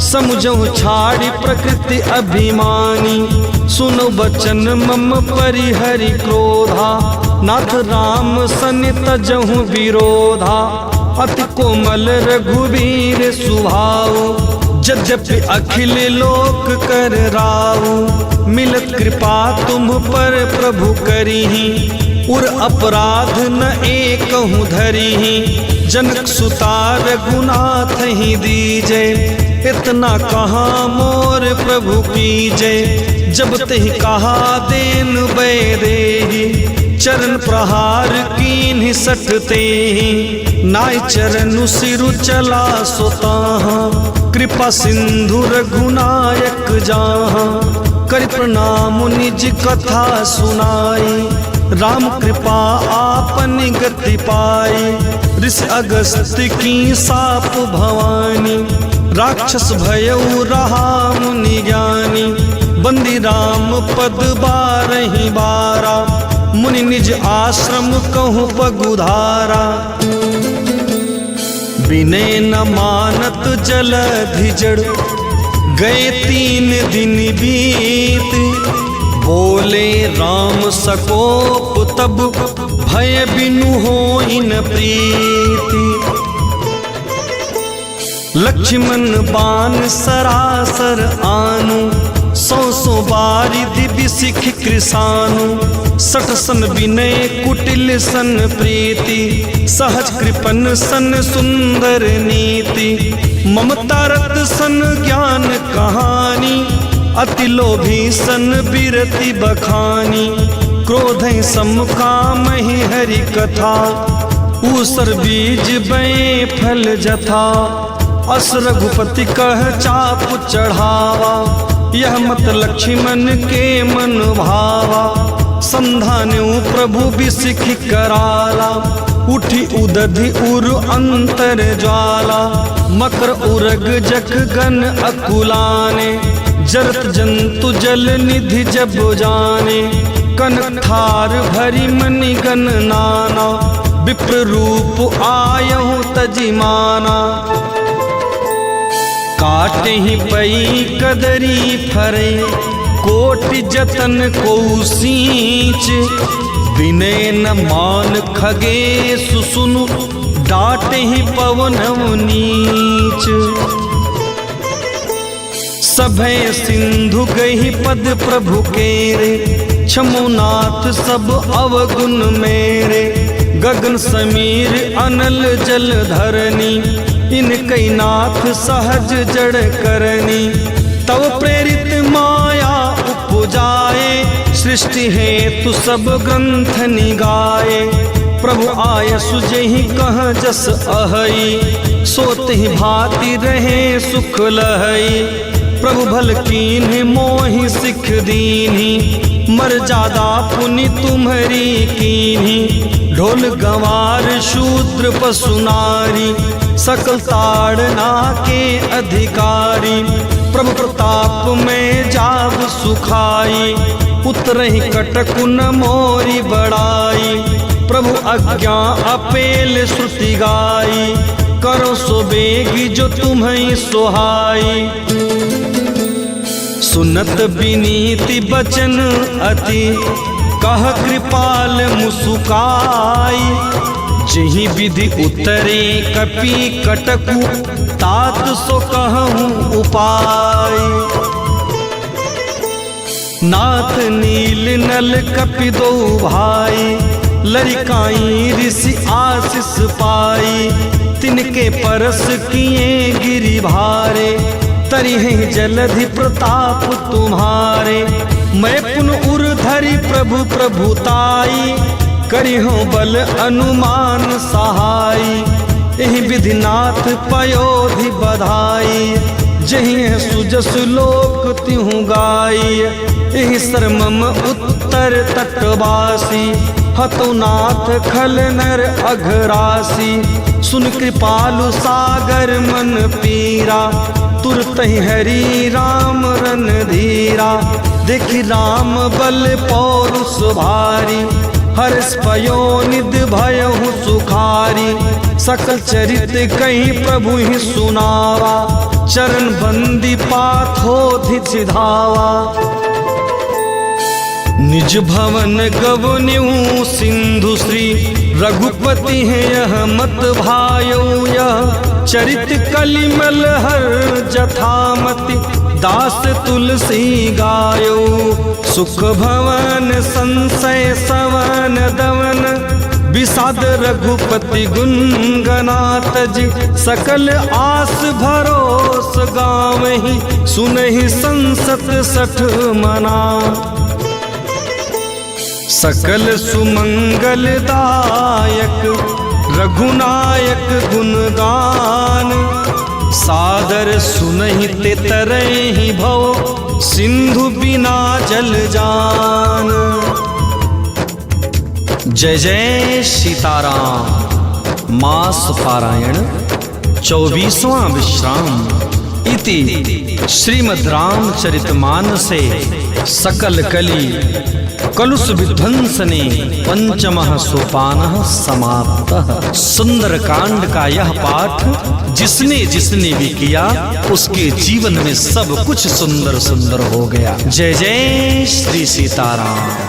समुझो छाड़ी प्रकृति अभिमानी। सुनो बचन मम परिहरि क्रोधा, नाथ राम सनि तजहु विरोधा। अति कोमल रघुवीर सुभाऊ, यद्यपि अखिल लोक कर राऊ। मिलत कृपा तुम पर प्रभु करिहि, उर अपराध न एकहु धरिहि। जनक सुता रघुनाथ ही दीजे, इतना कहाँ मोर प्रभु कीजे। जब तहि कहा देन बै देहि, चरण प्रहार कीन्हि सटते ही। नाय चरण सिरु चला सोताहा, कृपा सिंधु रघुनायक जाहाँ। कर प्रणाम निज कथा सुनाई, राम कृपा आपन गति पाई। ऋषि अगस्त्य की साप भवानी, राक्षस भयउ रहा मुनि ज्ञानी, बंदी राम पद 12 बारा, मुनि निज आश्रम कहूँ पगुधारा। विनय न मानत जलधि जड़, गए 3 दिन बीत, बोले राम सकोप तब, भय बिनु होइन प्रीति। लक्ष्मण बाण सरासर आनु, 100 बारिधि बिसिख कृसानु। 60 सन विनय कुटिल सन प्रीति, सहज कृपन सन सुंदर नीति। ममता रत सन ज्ञान कहानी, अति लोभी सन बिरति बखानी। क्रोध सम कामहि हरि कथा, ऊसर बीज बए फल जथा। अस रघुपति कह चाप चढ़ावा, यह मत लक्ष्मण के मन भावा। संधान्यु प्रभु बिसिख कराला, उठी उदधि उर अंतर ज्वाला। मकर उरग जख गन अकुलाने, जरत जंतु जल निधि जब जाने। कनक थार भरी मणि गण नाना, विप्र रूप आयहु तजिमाना। काटे ही पई कदरी फरे, कोटि जतन को सींच। विनय न मान खगे सुसुनु, डांटे ही पवन नीच। सभय सिंधु गही पद प्रभु केरे, क्षमुनाथ सब अवगुण मेरे। गगन समीर अनल जल धरनी, इनकई नाथ सहज जड़ करनी। तव प्रेरित माया उपजाए, सृष्टि हेतु सब ग्रंथ निगाए। प्रभु आय सुजहि कह जस अहई, सोत ही भांति रहे सुख लहई। प्रभु भल कीन्ह मोहि सिख दीन्ही, मर्यादा पुनि तुम्हारी कीन्ही। ढोल गंवार शूद्र पशु नारी, सकल ताड़ना के अधिकारी। प्रभु प्रताप में जाग सुखाई, उतरहि कटकु न मोरी बड़ाई। प्रभु आज्ञा अपेल श्रुति गाई, करो सो बेगी जो तुम्हें सोहाई। सुनत विनीति बचन अति, कह कृपाल मुसुकाई। जही विधि उतरे कपि कटकु, तात सो कहूँ उपाय। नाथ नील नल कपि दो भाई, लरिकाई ऋषि आशीष पाई। तिनके परस किए गिरि भारे, तरिहि जलधि प्रताप तुम्हारे। मैं पुन उर धरि प्रभु प्रभुताई, करिहो बल अनुमान सहाई। एहि विधि नाथ पयोधि बधाई, जहि सुजस लोक तिहु गाई। एहि सरमम उत्तर तटवासी, हतौ नाथ खल नर अघरासी। सुन कृपालु सागर मन पीरा, तुरत हरि राम रन धीरा। देखि राम बल पौरुष भारी, हर्ष पयो निध भयहु सुखारी। सकल चरित कहीं प्रभु ही सुनावा, चरण बंदी पाथोधि सिधावा। निज भवन गवन्यु सिंधु श्री, रघुपति है यह मत भायो। यह चरित कलिमल हर जथामति, दास तुलसी गायो। सुख भवन संशय सवन दवन, विषाद रघुपति गुण गनात जी। सकल आस भरोस गावहि, सुनहि संसत 60 मना। सकल सुमंगल दायक, रघुनायक गुणगान। सादर सुनहि ते तरहि भव, सिंधु बिना जल जान। जय जय सीताराम। मास पारायण 24वां विश्राम। इति श्रीमद् रामचरितमानसे सकल कली कलुष विध्वंसने पंचमः सोपानः समाप्तः। सुंदर कांड का यह पाठ जिसने जिसने भी किया उसके जीवन में सब कुछ सुंदर सुंदर हो गया। जय जय श्री सीताराम।